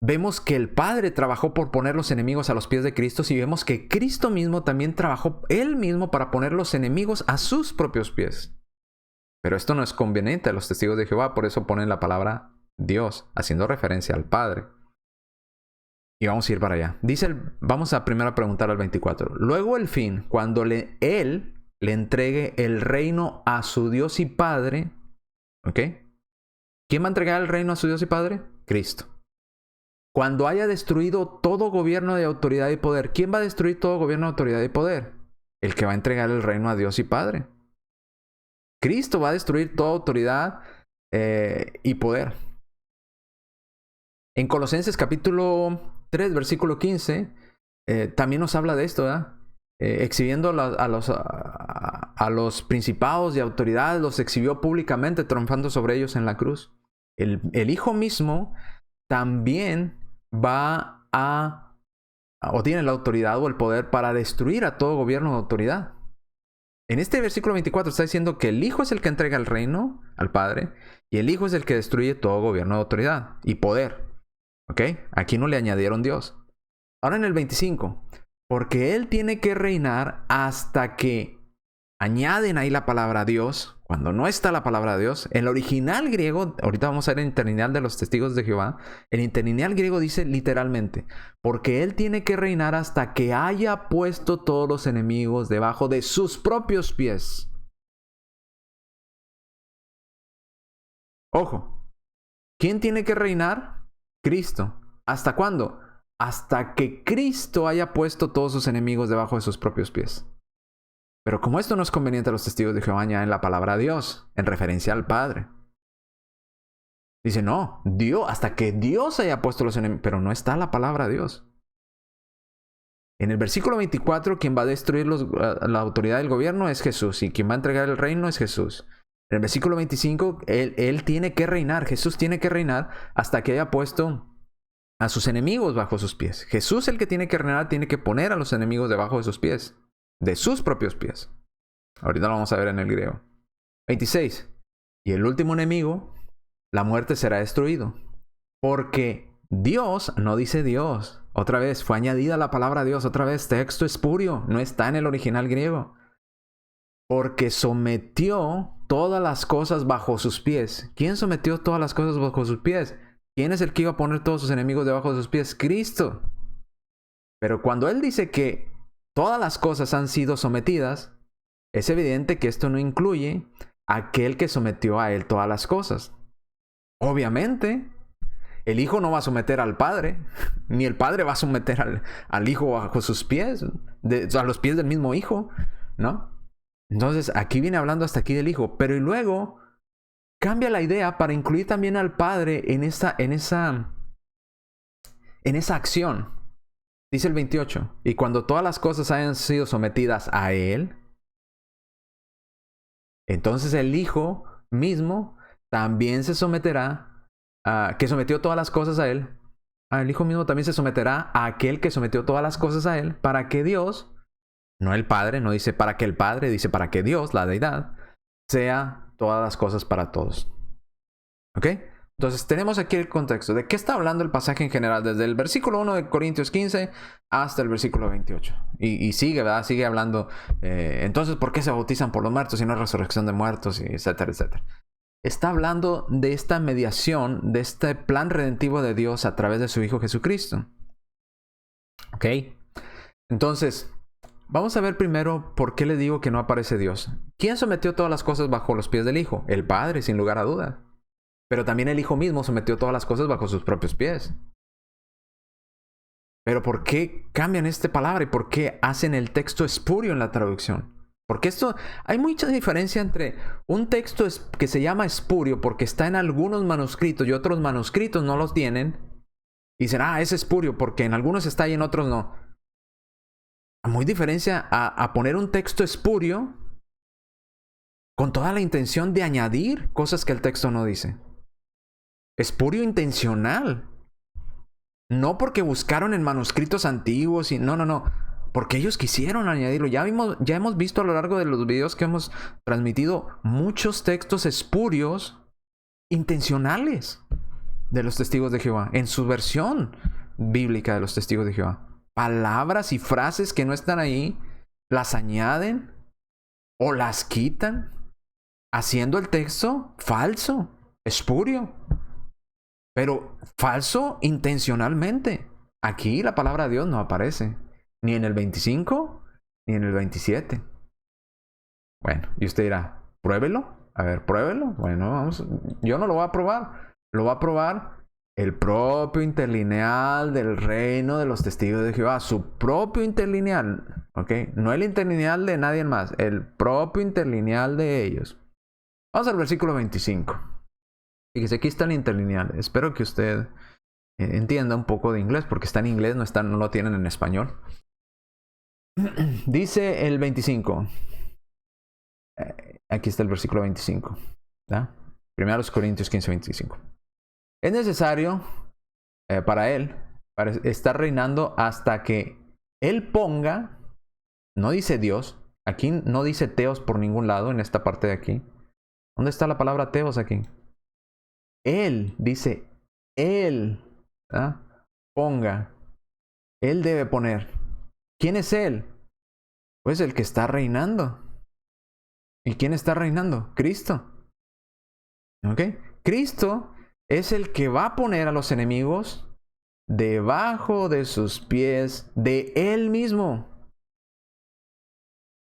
Vemos que el Padre trabajó por poner los enemigos a los pies de Cristo, y vemos que Cristo mismo también trabajó Él mismo para poner los enemigos a sus propios pies. Pero esto no es conveniente a los testigos de Jehová, por eso ponen la palabra Dios, haciendo referencia al Padre. Y vamos a ir para allá. Vamos a primero preguntar al 24. Luego el fin, cuando Él le entregue el reino a su Dios y Padre. ¿Ok? ¿Quién va a entregar el reino a su Dios y Padre? Cristo. Cuando haya destruido todo gobierno de autoridad y poder. ¿Quién va a destruir todo gobierno de autoridad y poder? El que va a entregar el reino a Dios y Padre. Cristo va a destruir toda autoridad y poder. En Colosenses capítulo 3, versículo 15, también nos habla de esto, ¿verdad? Exhibiendo a a los principados y autoridades, los exhibió públicamente, triunfando sobre ellos en la cruz. El Hijo mismo también va o tiene la autoridad o el poder para destruir a todo gobierno de autoridad. En este versículo 24 está diciendo que el Hijo es el que entrega el reino al Padre y el Hijo es el que destruye todo gobierno de autoridad y poder. ¿Ok? Aquí no le añadieron Dios. Ahora en el 25, porque Él tiene que reinar hasta que añaden ahí la palabra Dios, cuando no está la palabra Dios. El original griego, ahorita vamos a ver el interlineal de los testigos de Jehová, el interlineal griego dice literalmente, porque Él tiene que reinar hasta que haya puesto todos los enemigos debajo de sus propios pies. Ojo, ¿quién tiene que reinar? Cristo. ¿Hasta cuándo? Hasta que Cristo haya puesto todos sus enemigos debajo de sus propios pies. Pero como esto no es conveniente a los testigos de Jehová, añaden la palabra Dios, en referencia al Padre. Dice, no, Dios, hasta que Dios haya puesto los enemigos, pero no está la palabra Dios. En el versículo 24, quien va a destruir la autoridad del gobierno es Jesús, y quien va a entregar el reino es Jesús. En el versículo 25, él tiene que reinar, Jesús tiene que reinar hasta que haya puesto a sus enemigos bajo sus pies. Jesús, el que tiene que reinar, tiene que poner a los enemigos debajo de sus pies, de sus propios pies. Ahorita lo vamos a ver en el griego. 26. Y el último enemigo, la muerte, será destruido. Porque Dios, no dice Dios. Otra vez, fue añadida la palabra Dios. Otra vez, texto espurio. No está en el original griego. Porque sometió todas las cosas bajo sus pies. ¿Quién sometió todas las cosas bajo sus pies? ¿Quién es el que iba a poner todos sus enemigos debajo de sus pies? Cristo. Pero cuando Él dice que todas las cosas han sido sometidas, es evidente que esto no incluye a aquel que sometió a Él todas las cosas. Obviamente, el Hijo no va a someter al Padre, ni el Padre va a someter al Hijo bajo sus pies, a los pies del mismo Hijo, ¿no? Entonces, aquí viene hablando hasta aquí del Hijo, pero y luego cambia la idea para incluir también al Padre en esa acción. Dice el 28, y cuando todas las cosas hayan sido sometidas a Él, entonces el Hijo mismo también se someterá, que sometió todas las cosas a Él. El Hijo mismo también se someterá a aquel que sometió todas las cosas a Él, para que Dios, no el Padre, no dice para que el Padre, dice para que Dios, la deidad, sea todas las cosas para todos. ¿Ok? Entonces tenemos aquí el contexto. ¿De qué está hablando el pasaje en general? Desde el versículo 1 de Corintios 15 hasta el versículo 28. Y sigue, ¿verdad? Sigue hablando. Entonces, ¿por qué se bautizan por los muertos y no resurrección de muertos? Y etcétera, etcétera. Está hablando de esta mediación, de este plan redentivo de Dios a través de su Hijo Jesucristo. ¿Ok? Entonces, vamos a ver primero por qué le digo que no aparece Dios. ¿Quién sometió todas las cosas bajo los pies del Hijo? El Padre, sin lugar a duda. Pero también el Hijo mismo sometió todas las cosas bajo sus propios pies. Pero ¿por qué cambian esta palabra y por qué hacen el texto espurio en la traducción? Porque hay mucha diferencia entre un texto que se llama espurio porque está en algunos manuscritos y otros manuscritos no los tienen. Y dicen, es espurio porque en algunos está y en otros no. Muy diferencia a poner un texto espurio con toda la intención de añadir cosas que el texto no dice. Espurio intencional. No porque buscaron en manuscritos antiguos y no. Porque ellos quisieron añadirlo. Ya hemos visto a lo largo de los videos que hemos transmitido muchos textos espurios intencionales de los testigos de Jehová. En su versión bíblica de los testigos de Jehová. Palabras y frases que no están ahí, las añaden o las quitan, haciendo el texto falso, espurio. Pero falso intencionalmente. Aquí la palabra de Dios no aparece. Ni en el 25, ni en el 27. Bueno, y usted dirá, pruébelo. A ver, pruébelo. Bueno, vamos. Yo no lo voy a probar. Lo va a probar el propio interlineal del reino de los testigos de Jehová. Su propio interlineal. ¿Ok? No el interlineal de nadie más. El propio interlineal de ellos. Vamos al versículo 25. Fíjese, aquí está el interlineal. Espero que usted entienda un poco de inglés, porque está en inglés, no lo tienen en español. Dice el 25. Aquí está el versículo 25. ¿Ya? 1 Corintios 15, 25. Es necesario para él estar reinando hasta que él ponga, no dice Dios, aquí no dice teos por ningún lado en esta parte de aquí. ¿Dónde está la palabra teos aquí? Él dice, él ponga, él debe poner. ¿Quién es él? Pues el que está reinando. ¿Y quién está reinando? Cristo. ¿Ok? Cristo es el que va a poner a los enemigos debajo de sus pies de él mismo.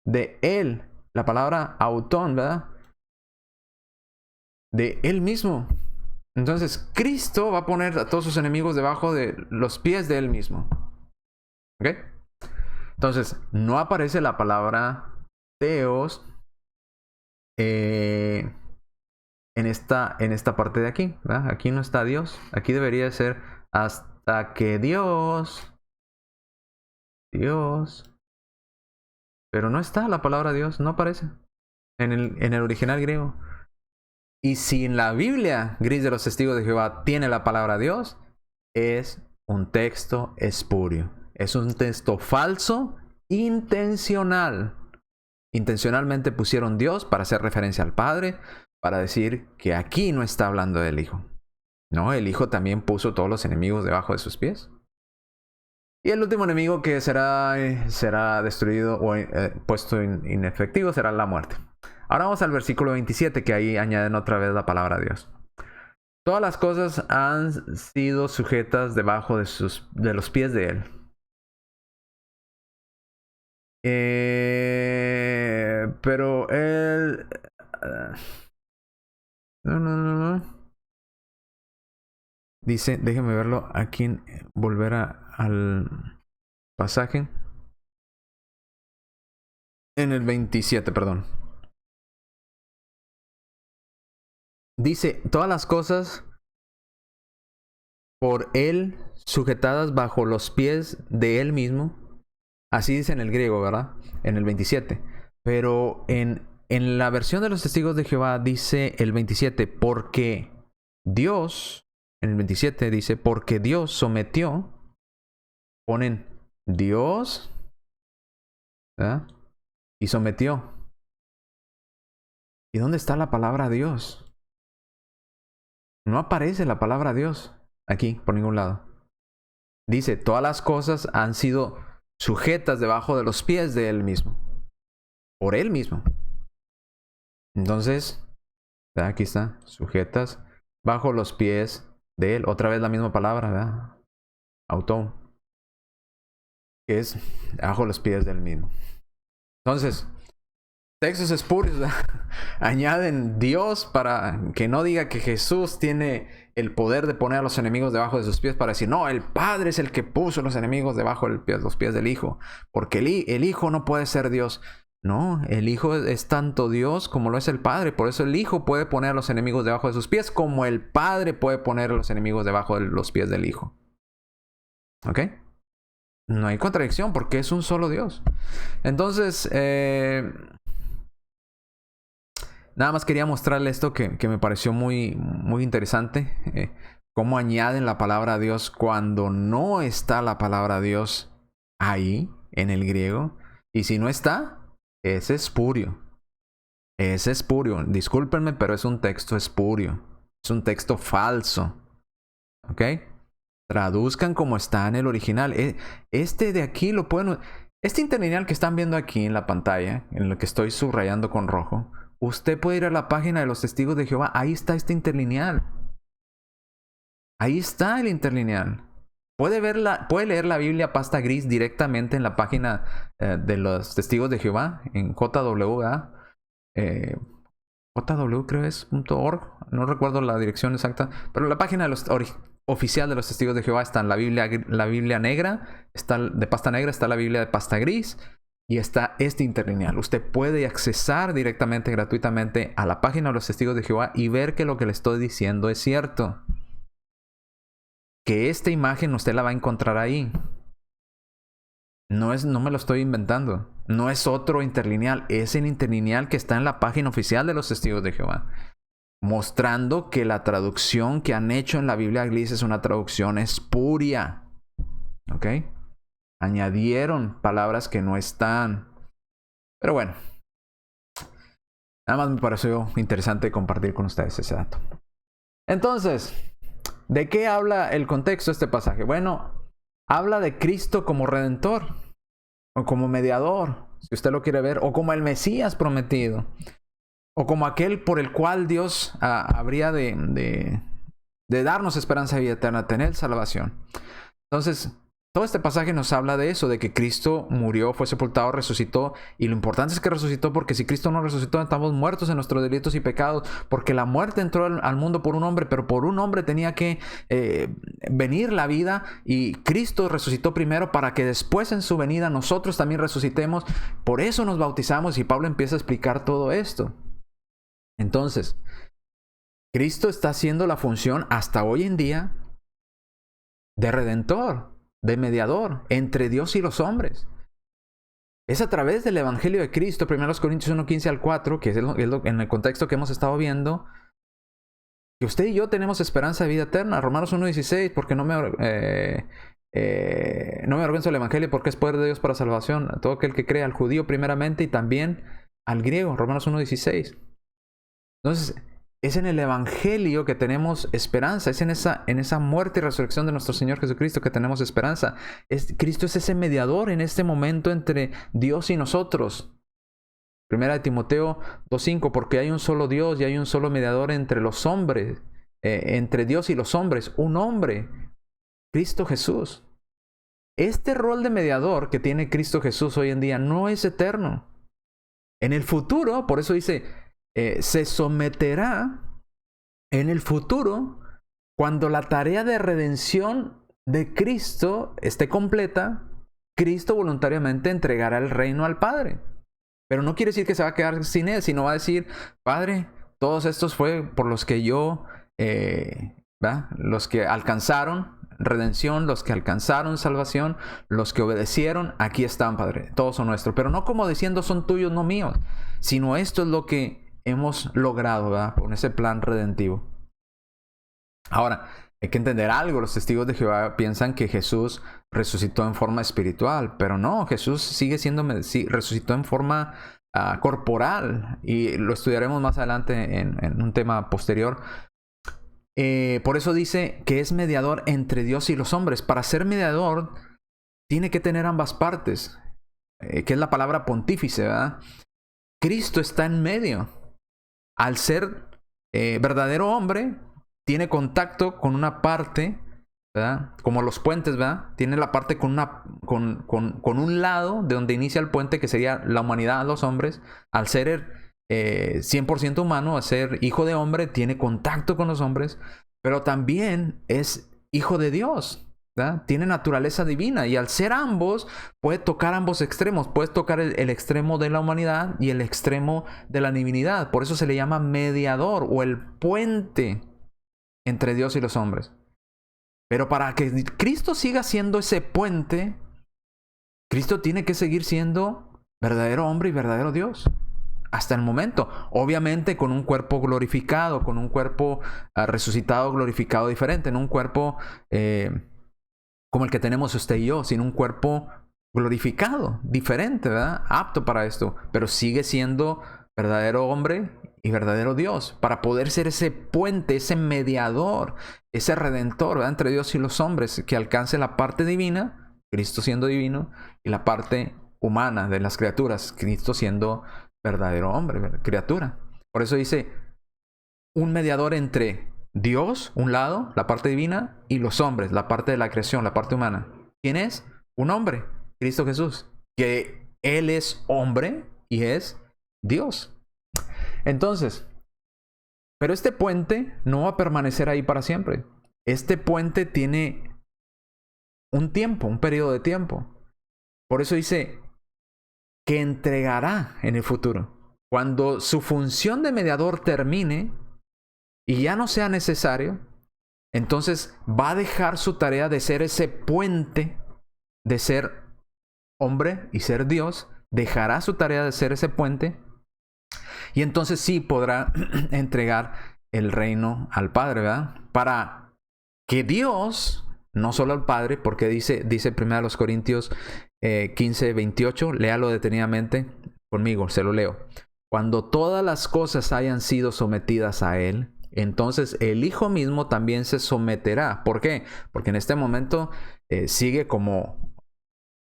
De él. La palabra autón, ¿verdad? De él mismo. Entonces, Cristo va a poner a todos sus enemigos debajo de los pies de él mismo. ¿Ok? Entonces, no aparece la palabra Teos en esta parte de aquí, ¿verdad? Aquí no está Dios. Aquí debería ser hasta que Dios. Pero no está la palabra Dios, no aparece en el original griego. Y si en la Biblia gris de los testigos de Jehová tiene la palabra Dios, es un texto espurio. Es un texto falso, intencional. Intencionalmente pusieron Dios para hacer referencia al Padre, para decir que aquí no está hablando del Hijo. No, el Hijo también puso todos los enemigos debajo de sus pies. Y el último enemigo que será destruido o puesto inefectivo será la muerte. Ahora vamos al versículo 27, que ahí añaden otra vez la palabra Dios. Todas las cosas han sido sujetas debajo de los pies de él. Pero él... No. Dice, déjenme verlo aquí, volver al pasaje. En el 27, perdón. Dice, todas las cosas por él sujetadas bajo los pies de él mismo. Así dice en el griego, ¿verdad? En el 27. Pero en la versión de los testigos de Jehová dice el 27, porque Dios, en el 27 dice, porque Dios sometió, ponen Dios, ¿verdad? Y sometió. ¿Y dónde está la palabra Dios? No aparece la palabra Dios aquí, por ningún lado. Dice, todas las cosas han sido sujetas debajo de los pies de él mismo. Por él mismo. Entonces, aquí está, sujetas bajo los pies de él. Otra vez la misma palabra, ¿verdad? Autón. Que es bajo los pies del mismo. Entonces, textos espurios, ¿verdad? Añaden Dios para que no diga que Jesús tiene el poder de poner a los enemigos debajo de sus pies, para decir, no, el Padre es el que puso los enemigos debajo de los pies del Hijo, porque el Hijo no puede ser Dios. No, el Hijo es tanto Dios como lo es el Padre, por eso el Hijo puede poner a los enemigos debajo de sus pies, como el Padre puede poner a los enemigos debajo de los pies del Hijo. ¿Ok? No hay contradicción porque es un solo Dios. Entonces, nada más quería mostrarle esto que me pareció muy, muy interesante. Cómo añaden la palabra Dios cuando no está la palabra Dios ahí, en el griego. Y si no está, es espurio. Es espurio. Discúlpenme, pero es un texto espurio. Es un texto falso. ¿Ok? Traduzcan como está en el original. Este de aquí lo pueden... Este interlineal que están viendo aquí en la pantalla, en lo que estoy subrayando con rojo, usted puede ir a la página de los testigos de Jehová. Ahí está este interlineal. Ahí está el interlineal. Puede leer la Biblia pasta gris directamente en la página de los testigos de Jehová, en JW, JW creo es .org, no recuerdo la dirección exacta, pero la página oficial de los testigos de Jehová está en la Biblia negra, está de pasta negra, está la Biblia de pasta gris y está este interlineal. Usted puede accesar directamente, gratuitamente a la página de los testigos de Jehová y ver que lo que le estoy diciendo es cierto. Que esta imagen usted la va a encontrar ahí. No me lo estoy inventando. No es otro interlineal, es el interlineal que está en la página oficial de los Testigos de Jehová, mostrando que la traducción que han hecho en la Biblia Glis es una traducción espuria. ¿Ok? Añadieron palabras que no están. Pero bueno, nada más me pareció interesante compartir con ustedes ese dato. Entonces, ¿de qué habla el contexto de este pasaje? Bueno, habla de Cristo como redentor, o como mediador, si usted lo quiere ver, o como el Mesías prometido, o como aquel por el cual Dios habría de darnos esperanza de vida eterna, tener salvación. Entonces, todo este pasaje nos habla de eso, de que Cristo murió, fue sepultado, resucitó. Y lo importante es que resucitó, porque si Cristo no resucitó, estamos muertos en nuestros delitos y pecados. Porque la muerte entró al mundo por un hombre, pero por un hombre tenía que venir la vida. Y Cristo resucitó primero para que después en su venida nosotros también resucitemos. Por eso nos bautizamos, y Pablo empieza a explicar todo esto. Entonces, Cristo está haciendo la función hasta hoy en día de redentor, de mediador entre Dios y los hombres. Es a través del Evangelio de Cristo, 1 Corintios 1, 15 al 4, que es en el contexto que hemos estado viendo, que usted y yo tenemos esperanza de vida eterna. Romanos 1, 16, porque no me avergüenzo del Evangelio, porque es poder de Dios para salvación a todo aquel que cree, al judío primeramente y también al griego. Romanos 1, 16. Entonces, es en el Evangelio que tenemos esperanza. Es en esa muerte y resurrección de nuestro Señor Jesucristo que tenemos esperanza. Cristo es ese mediador en este momento entre Dios y nosotros. Primera de Timoteo 2:5, porque hay un solo Dios y hay un solo mediador entre los hombres, entre Dios y los hombres, un hombre, Cristo Jesús. Este rol de mediador que tiene Cristo Jesús hoy en día no es eterno. En el futuro, por eso dice, se someterá en el futuro, cuando la tarea de redención de Cristo esté completa. Cristo voluntariamente entregará el reino al Padre. Pero no quiere decir que se va a quedar sin él, sino va a decir: Padre, todos estos fue por los que yo, los que alcanzaron redención, los que alcanzaron salvación, los que obedecieron, aquí están, Padre, todos son nuestros. Pero no como diciendo son tuyos, no míos, sino esto es lo que hemos logrado, ¿verdad?, con ese plan redentivo. Ahora, hay que entender algo. Los testigos de Jehová piensan que Jesús resucitó en forma espiritual, pero no, Jesús resucitó en forma corporal, y lo estudiaremos más adelante en un tema posterior. Por eso dice que es mediador entre Dios y los hombres. Para ser mediador tiene que tener ambas partes, que es la palabra pontífice, ¿verdad? Cristo está en medio. Al ser verdadero hombre, tiene contacto con una parte, ¿verdad?, como los puentes, ¿verdad? Tiene la parte con un lado de donde inicia el puente, que sería la humanidad, los hombres. Al ser 100% humano, al ser hijo de hombre, tiene contacto con los hombres, pero también es hijo de Dios, ¿verdad? Tiene naturaleza divina, y al ser ambos, puede tocar ambos extremos. Puedes tocar el extremo de la humanidad y el extremo de la divinidad. Por eso se le llama mediador, o el puente entre Dios y los hombres. Pero para que Cristo siga siendo ese puente, Cristo tiene que seguir siendo verdadero hombre y verdadero Dios hasta el momento. Obviamente con un cuerpo glorificado, con un cuerpo resucitado, glorificado, diferente. En un cuerpo como el que tenemos usted y yo, sin un cuerpo glorificado, diferente, ¿verdad?, apto para esto. Pero sigue siendo verdadero hombre y verdadero Dios, para poder ser ese puente, ese mediador, ese redentor, ¿verdad?, entre Dios y los hombres, que alcance la parte divina, Cristo siendo divino, y la parte humana de las criaturas, Cristo siendo verdadero hombre, criatura. Por eso dice, un mediador entre Dios, un lado, la parte divina, y los hombres, la parte de la creación, la parte humana. ¿Quién es? Un hombre, Cristo Jesús, que Él es hombre y es Dios. Entonces, pero este puente no va a permanecer ahí para siempre. Este puente tiene un tiempo, un periodo de tiempo. Por eso dice que entregará en el futuro. Cuando su función de mediador termine y ya no sea necesario, entonces va a dejar su tarea de ser ese puente, de ser hombre y ser Dios, dejará su tarea de ser ese puente y entonces sí podrá entregar el reino al Padre, ¿verdad? Para que Dios, no solo al Padre, porque dice 1 Corintios 15, 28, léalo detenidamente conmigo, se lo leo. Cuando todas las cosas hayan sido sometidas a Él, entonces el Hijo mismo también se someterá. ¿Por qué? Porque en este momento sigue como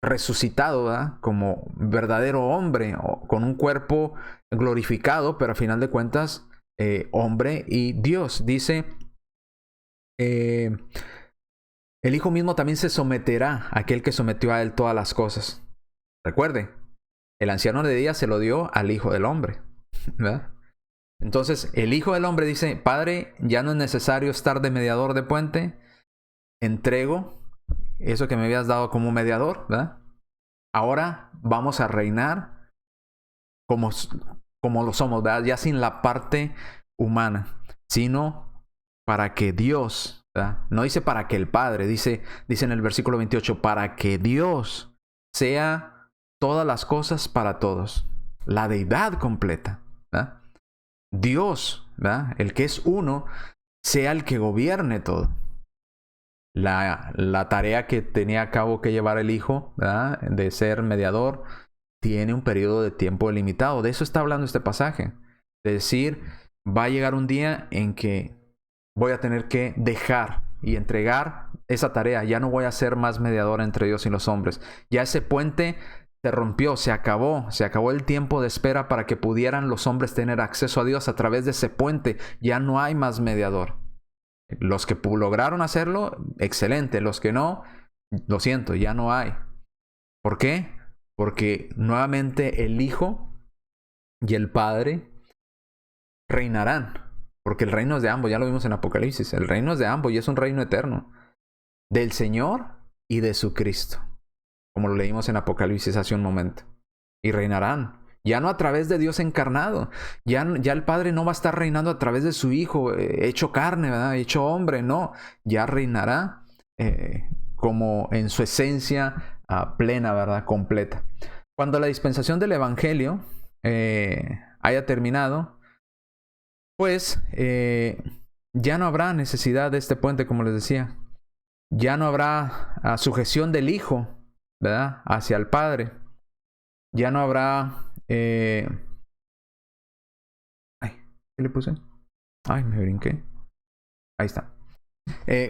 resucitado, ¿verdad? Como verdadero hombre, con un cuerpo glorificado, pero a final de cuentas, hombre y Dios. Dice, el Hijo mismo también se someterá a aquel que sometió a Él todas las cosas. Recuerde, el anciano de días se lo dio al Hijo del Hombre, ¿verdad? Entonces, el Hijo del Hombre dice, Padre, ya no es necesario estar de mediador de puente, entrego eso que me habías dado como mediador, ¿verdad? Ahora vamos a reinar como lo somos, ¿verdad? Ya sin la parte humana, sino para que Dios, ¿verdad? No dice para que el Padre, dice en el versículo 28, para que Dios sea todas las cosas para todos, la deidad completa, ¿verdad? Dios, ¿verdad? El que es uno, sea el que gobierne todo. La tarea que tenía a cabo que llevar el Hijo, ¿verdad? De ser mediador, tiene un periodo de tiempo limitado. De eso está hablando este pasaje. De decir, va a llegar un día en que voy a tener que dejar y entregar esa tarea. Ya no voy a ser más mediador entre Dios y los hombres. Ya ese puente se rompió, se acabó el tiempo de espera para que pudieran los hombres tener acceso a Dios a través de ese puente. Ya no hay más mediador. Los que lograron hacerlo, excelente. Los que no, lo siento, ya no hay. ¿Por qué? Porque nuevamente el Hijo y el Padre reinarán. Porque el reino es de ambos, ya lo vimos en Apocalipsis. El reino es de ambos y es un reino eterno. Del Señor y de su Cristo. Como lo leímos en Apocalipsis hace un momento. Y reinarán. Ya no a través de Dios encarnado. Ya el Padre no va a estar reinando a través de su Hijo, hecho carne, ¿verdad? Hecho hombre. No, ya reinará como en su esencia plena, ¿verdad? Completa. Cuando la dispensación del Evangelio haya terminado, pues ya no habrá necesidad de este puente, como les decía. Ya no habrá sujeción del Hijo, ¿verdad? Hacia el Padre. Ya no habrá... Ay, ¿qué le puse? Ay, me brinqué. Ahí está.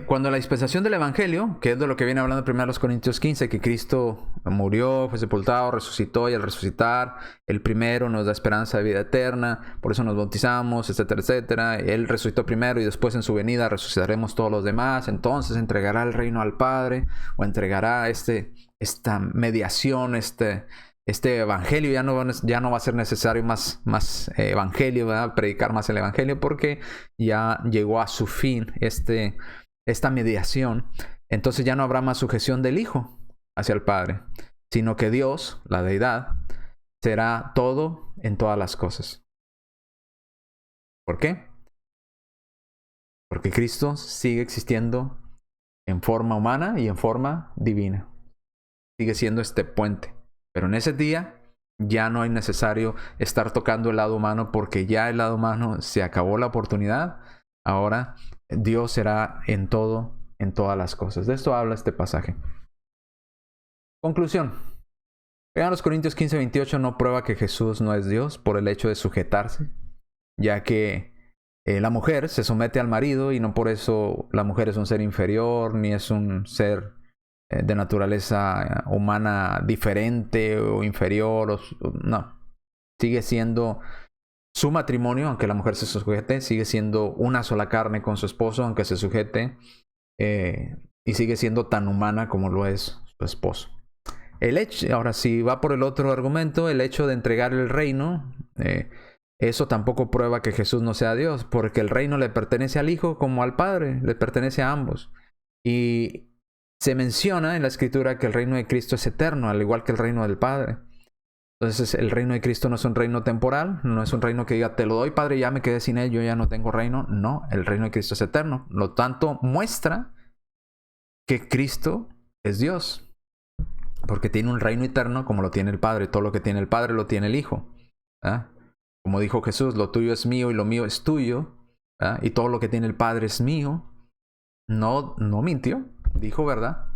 Cuando la dispensación del Evangelio, que es de lo que viene hablando primero los Corintios 15, que Cristo murió, fue sepultado, resucitó, y al resucitar, el primero nos da esperanza de vida eterna, por eso nos bautizamos, etcétera, etcétera. Él resucitó primero y después en su venida resucitaremos todos los demás. Entonces entregará el reino al Padre, o entregará esta mediación, este evangelio. Ya no va a ser necesario más evangelio, ¿verdad? Predicar más el evangelio, porque ya llegó a su fin esta mediación. Entonces ya no habrá más sujeción del Hijo hacia el Padre, sino que Dios, la deidad, será todo en todas las cosas. ¿Por qué? Porque Cristo sigue existiendo en forma humana y en forma divina. Sigue siendo este puente. Pero en ese día ya no es necesario estar tocando el lado humano, porque ya el lado humano se acabó la oportunidad. Ahora Dios será en todo, en todas las cosas. De esto habla este pasaje. Conclusión. 1 Corintios 15, 28 no prueba que Jesús no es Dios por el hecho de sujetarse, ya que la mujer se somete al marido y no por eso la mujer es un ser inferior, ni es un ser de naturaleza humana diferente o inferior. No. Sigue siendo su matrimonio, aunque la mujer se sujete. Sigue siendo una sola carne con su esposo, aunque se sujete. Y sigue siendo tan humana como lo es su esposo. Ahora, si va por el otro argumento, el hecho de entregar el reino, eso tampoco prueba que Jesús no sea Dios, porque el reino le pertenece al Hijo como al Padre, le pertenece a ambos. Y se menciona en la Escritura que el reino de Cristo es eterno, al igual que el reino del Padre. Entonces, el reino de Cristo no es un reino temporal, no es un reino que diga, te lo doy, Padre, ya me quedé sin él, yo ya no tengo reino. No, el reino de Cristo es eterno. Lo tanto, muestra que Cristo es Dios. porque tiene un reino eterno como lo tiene el Padre. Todo lo que tiene el Padre lo tiene el Hijo. ¿Ah? Como dijo Jesús, lo tuyo es mío y lo mío es tuyo. ¿Ah? Y todo lo que tiene el Padre es mío. No mintió, dijo verdad.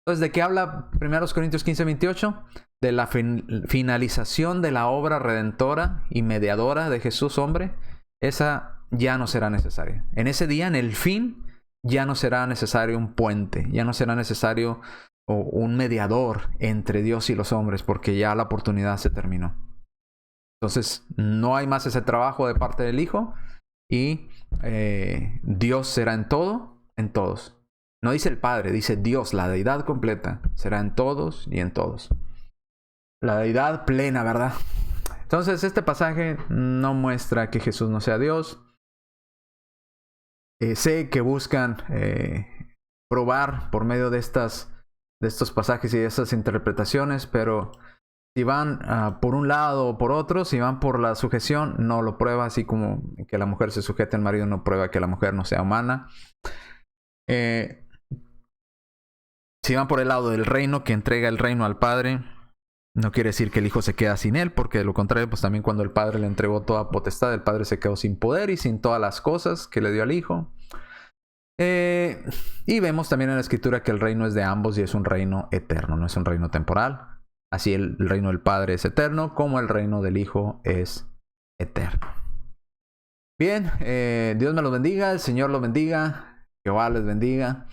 Entonces, ¿de qué habla 1 Corintios 15:28? De la finalización de la obra redentora y mediadora de Jesús, hombre. Esa ya no será necesaria. En ese día, en el fin, ya no será necesario un puente. Ya no será necesario un mediador entre Dios y los hombres, porque ya la oportunidad se terminó. Entonces, no hay más ese trabajo de parte del Hijo. Y Dios será en todo, en todos. No dice el Padre, dice Dios, la deidad completa, será en todos y en todos. La deidad plena, ¿verdad? Entonces, este pasaje no muestra que Jesús no sea Dios. Sé que buscan probar por medio de estos pasajes y de estas interpretaciones, pero si van por un lado o por otro, si van por la sujeción, no lo prueba, así como que la mujer se sujete al marido no prueba que la mujer no sea humana. Si van por el lado del reino, que entrega el reino al Padre, no quiere decir que el Hijo se queda sin él, porque de lo contrario, pues también cuando el Padre le entregó toda potestad, el Padre se quedó sin poder y sin todas las cosas que le dio al Hijo. Y vemos también en la Escritura que el reino es de ambos y es un reino eterno, no es un reino temporal. Así el reino del Padre es eterno, como el reino del Hijo es eterno. Bien, Dios me los bendiga, el Señor los bendiga, Jehová les bendiga.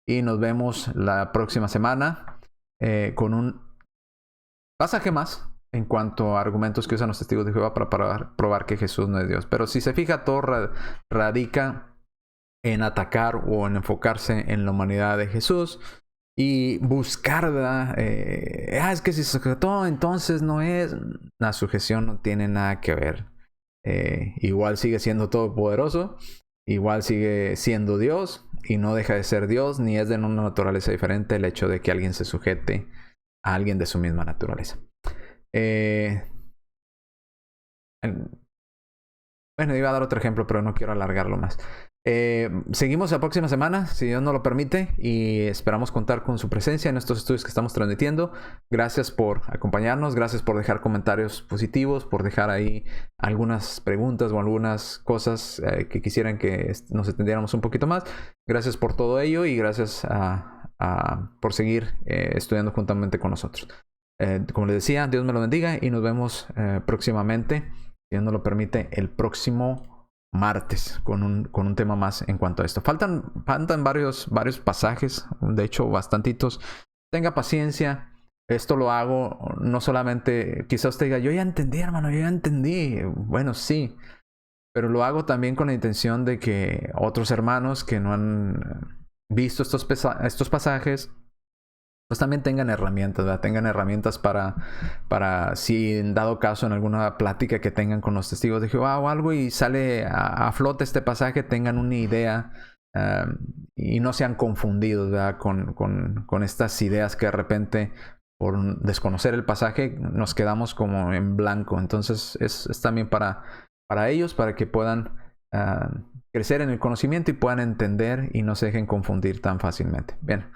Y nos vemos la próxima semana con un pasaje más en cuanto a argumentos que usan los testigos de Jehová para probar que Jesús no es Dios. Pero si se fija, todo radica en atacar o en enfocarse en la humanidad de Jesús y buscar, ¿verdad? Es que si se sujetó, entonces no es. La sujeción no tiene nada que ver. Igual sigue siendo todopoderoso, igual sigue siendo Dios y no deja de ser Dios, ni es de una naturaleza diferente el hecho de que alguien se sujete a alguien de su misma naturaleza. Bueno, iba a dar otro ejemplo, pero no quiero alargarlo más. Seguimos la próxima semana, si Dios nos lo permite, y esperamos contar con su presencia en estos estudios que estamos transmitiendo. Gracias por acompañarnos, gracias por dejar comentarios positivos, por dejar ahí algunas preguntas o algunas cosas que quisieran que nos entendiéramos un poquito más. Gracias por todo ello y gracias por seguir estudiando juntamente con nosotros. Como les decía, Dios me lo bendiga y nos vemos próximamente, si Dios nos lo permite, el próximo martes con un tema más en cuanto a esto. Faltan varios pasajes, de hecho bastantitos. Tenga paciencia. Esto lo hago no solamente, quizás usted diga, yo ya entendí, hermano, yo ya entendí. Bueno, sí, pero lo hago también con la intención de que otros hermanos que no han visto estos pasajes, pues también tengan herramientas, ¿verdad? Tengan herramientas para si en dado caso en alguna plática que tengan con los testigos de Jehová o algo y sale a flote este pasaje, tengan una idea y no sean confundidos, ¿verdad? Con estas ideas que de repente por desconocer el pasaje nos quedamos como en blanco. Entonces es también para ellos, para que puedan crecer en el conocimiento y puedan entender y no se dejen confundir tan fácilmente. Bien.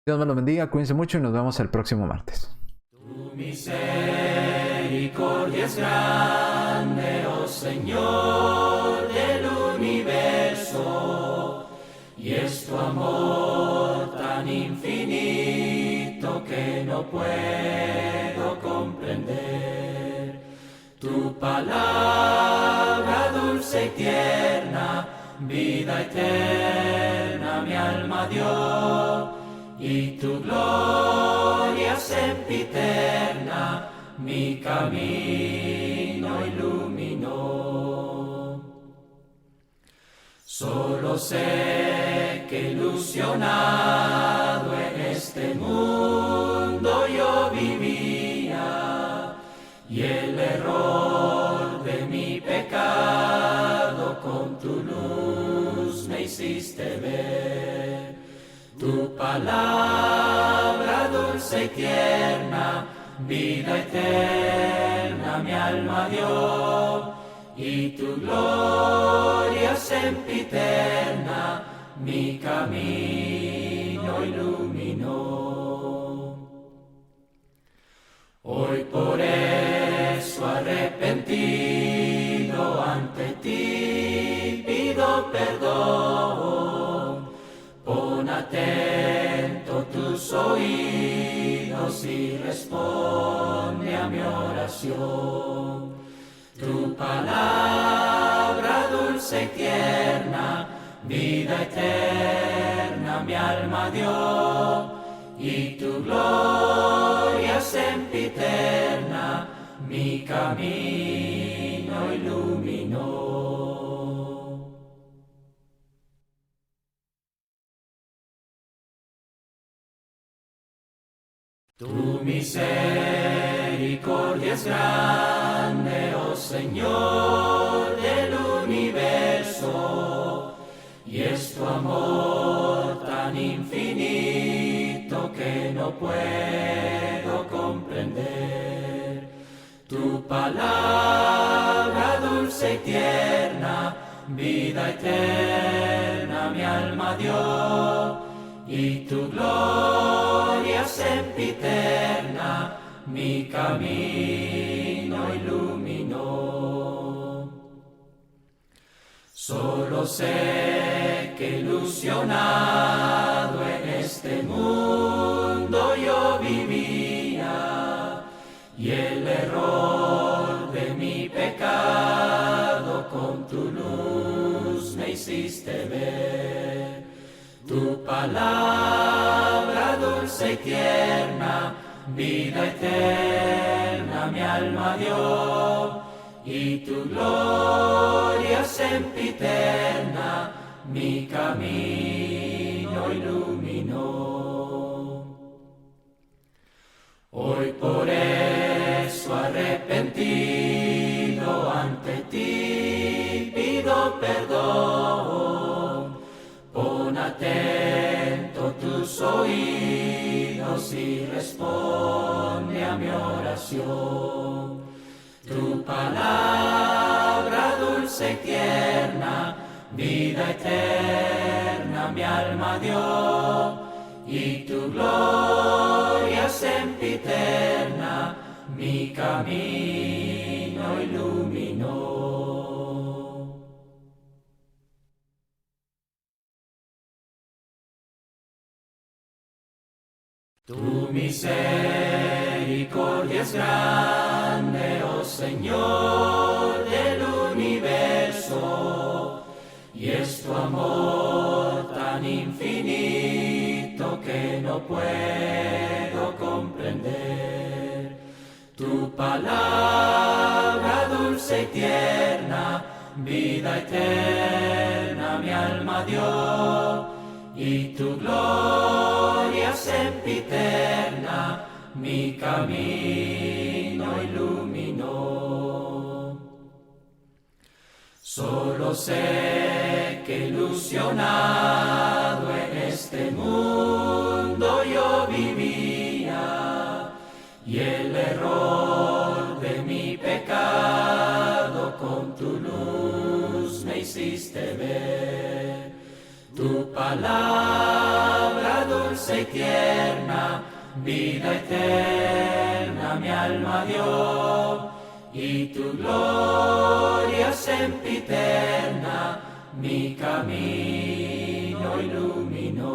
Dios me los bendiga, cuídense mucho y nos vemos el próximo martes. Tu misericordia es grande, oh Señor del universo, y es tu amor tan infinito que no puedo comprender. Tu palabra dulce y tierna, vida eterna mi alma dio, y tu gloria sempiterna mi camino iluminó. Solo sé que ilusionado en este mundo yo vivía, y el error de mi pecado con tu luz me hiciste ver. Tu palabra dulce y tierna, vida eterna mi alma dio, y tu gloria sempiterna mi camino iluminó. oídos y responde a mi oración. Tu palabra dulce y tierna, vida eterna mi alma dio, y tu gloria sempiterna mi camino iluminó. Tu misericordia es grande, oh Señor del universo, y es tu amor tan infinito que no puedo comprender. Tu palabra dulce y tierna, vida eterna mi alma dio, y tu gloria sempiterna mi camino iluminó. Solo sé que ilusionado en este mundo yo vivía, y el error de mi pecado con tu luz me hiciste ver. Tu palabra dulce y tierna, vida eterna mi alma dio, y tu gloria sempiterna mi camino iluminó. Hoy por eso arrepentido ante ti pido perdón. Pon atento tus oídos y responde a mi oración. Tu palabra dulce y tierna, vida eterna mi alma dio, y tu gloria sempiterna mi camino iluminó. Tu misericordia es grande, oh Señor del universo, y es tu amor tan infinito que no puedo comprender. Tu palabra dulce y tierna, vida eterna mi alma dio, y tu gloria sempiterna mi camino iluminó. Solo sé que ilusionado en este mundo yo vivía, y el error de mi pecado con tu luz me hiciste ver. Tu palabra dulce y tierna, vida eterna mi alma dio, y tu gloria sempiterna mi camino iluminó.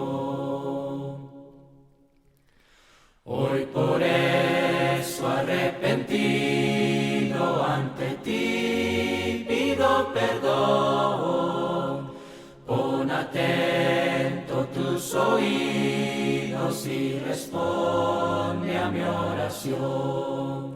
Hoy por eso arrepentido ante ti pido perdón. Pon atento tus oídos y responde a mi oración.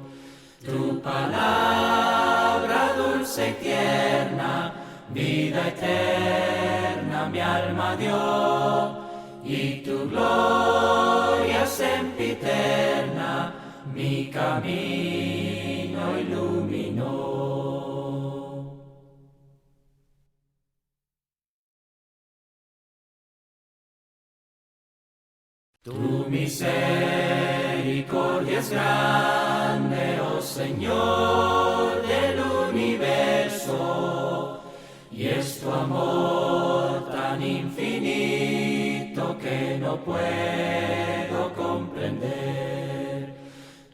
Tu palabra dulce y tierna, vida eterna mi alma dio, y tu gloria sempiterna mi camino iluminó. Tu misericordia es grande, oh Señor del universo, y es tu amor tan infinito que no puedo comprender.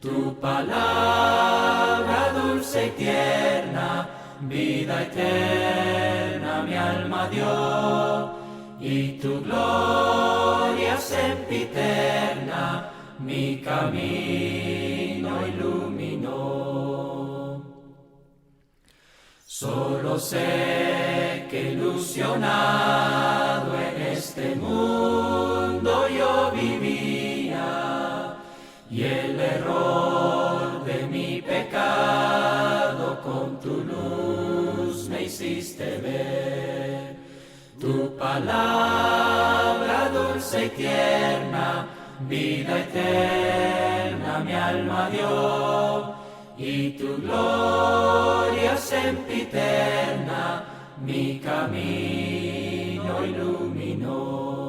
Tu palabra dulce y tierna, vida eterna mi alma dio, y tu gloria sempiterna mi camino iluminó. Solo sé que ilusionado en este mundo yo vivía, y el error de mi pecado con tu luz me hiciste ver. Tu palabra dulce y tierna, vida eterna mi alma dio, y tu gloria sempiterna mi camino iluminó.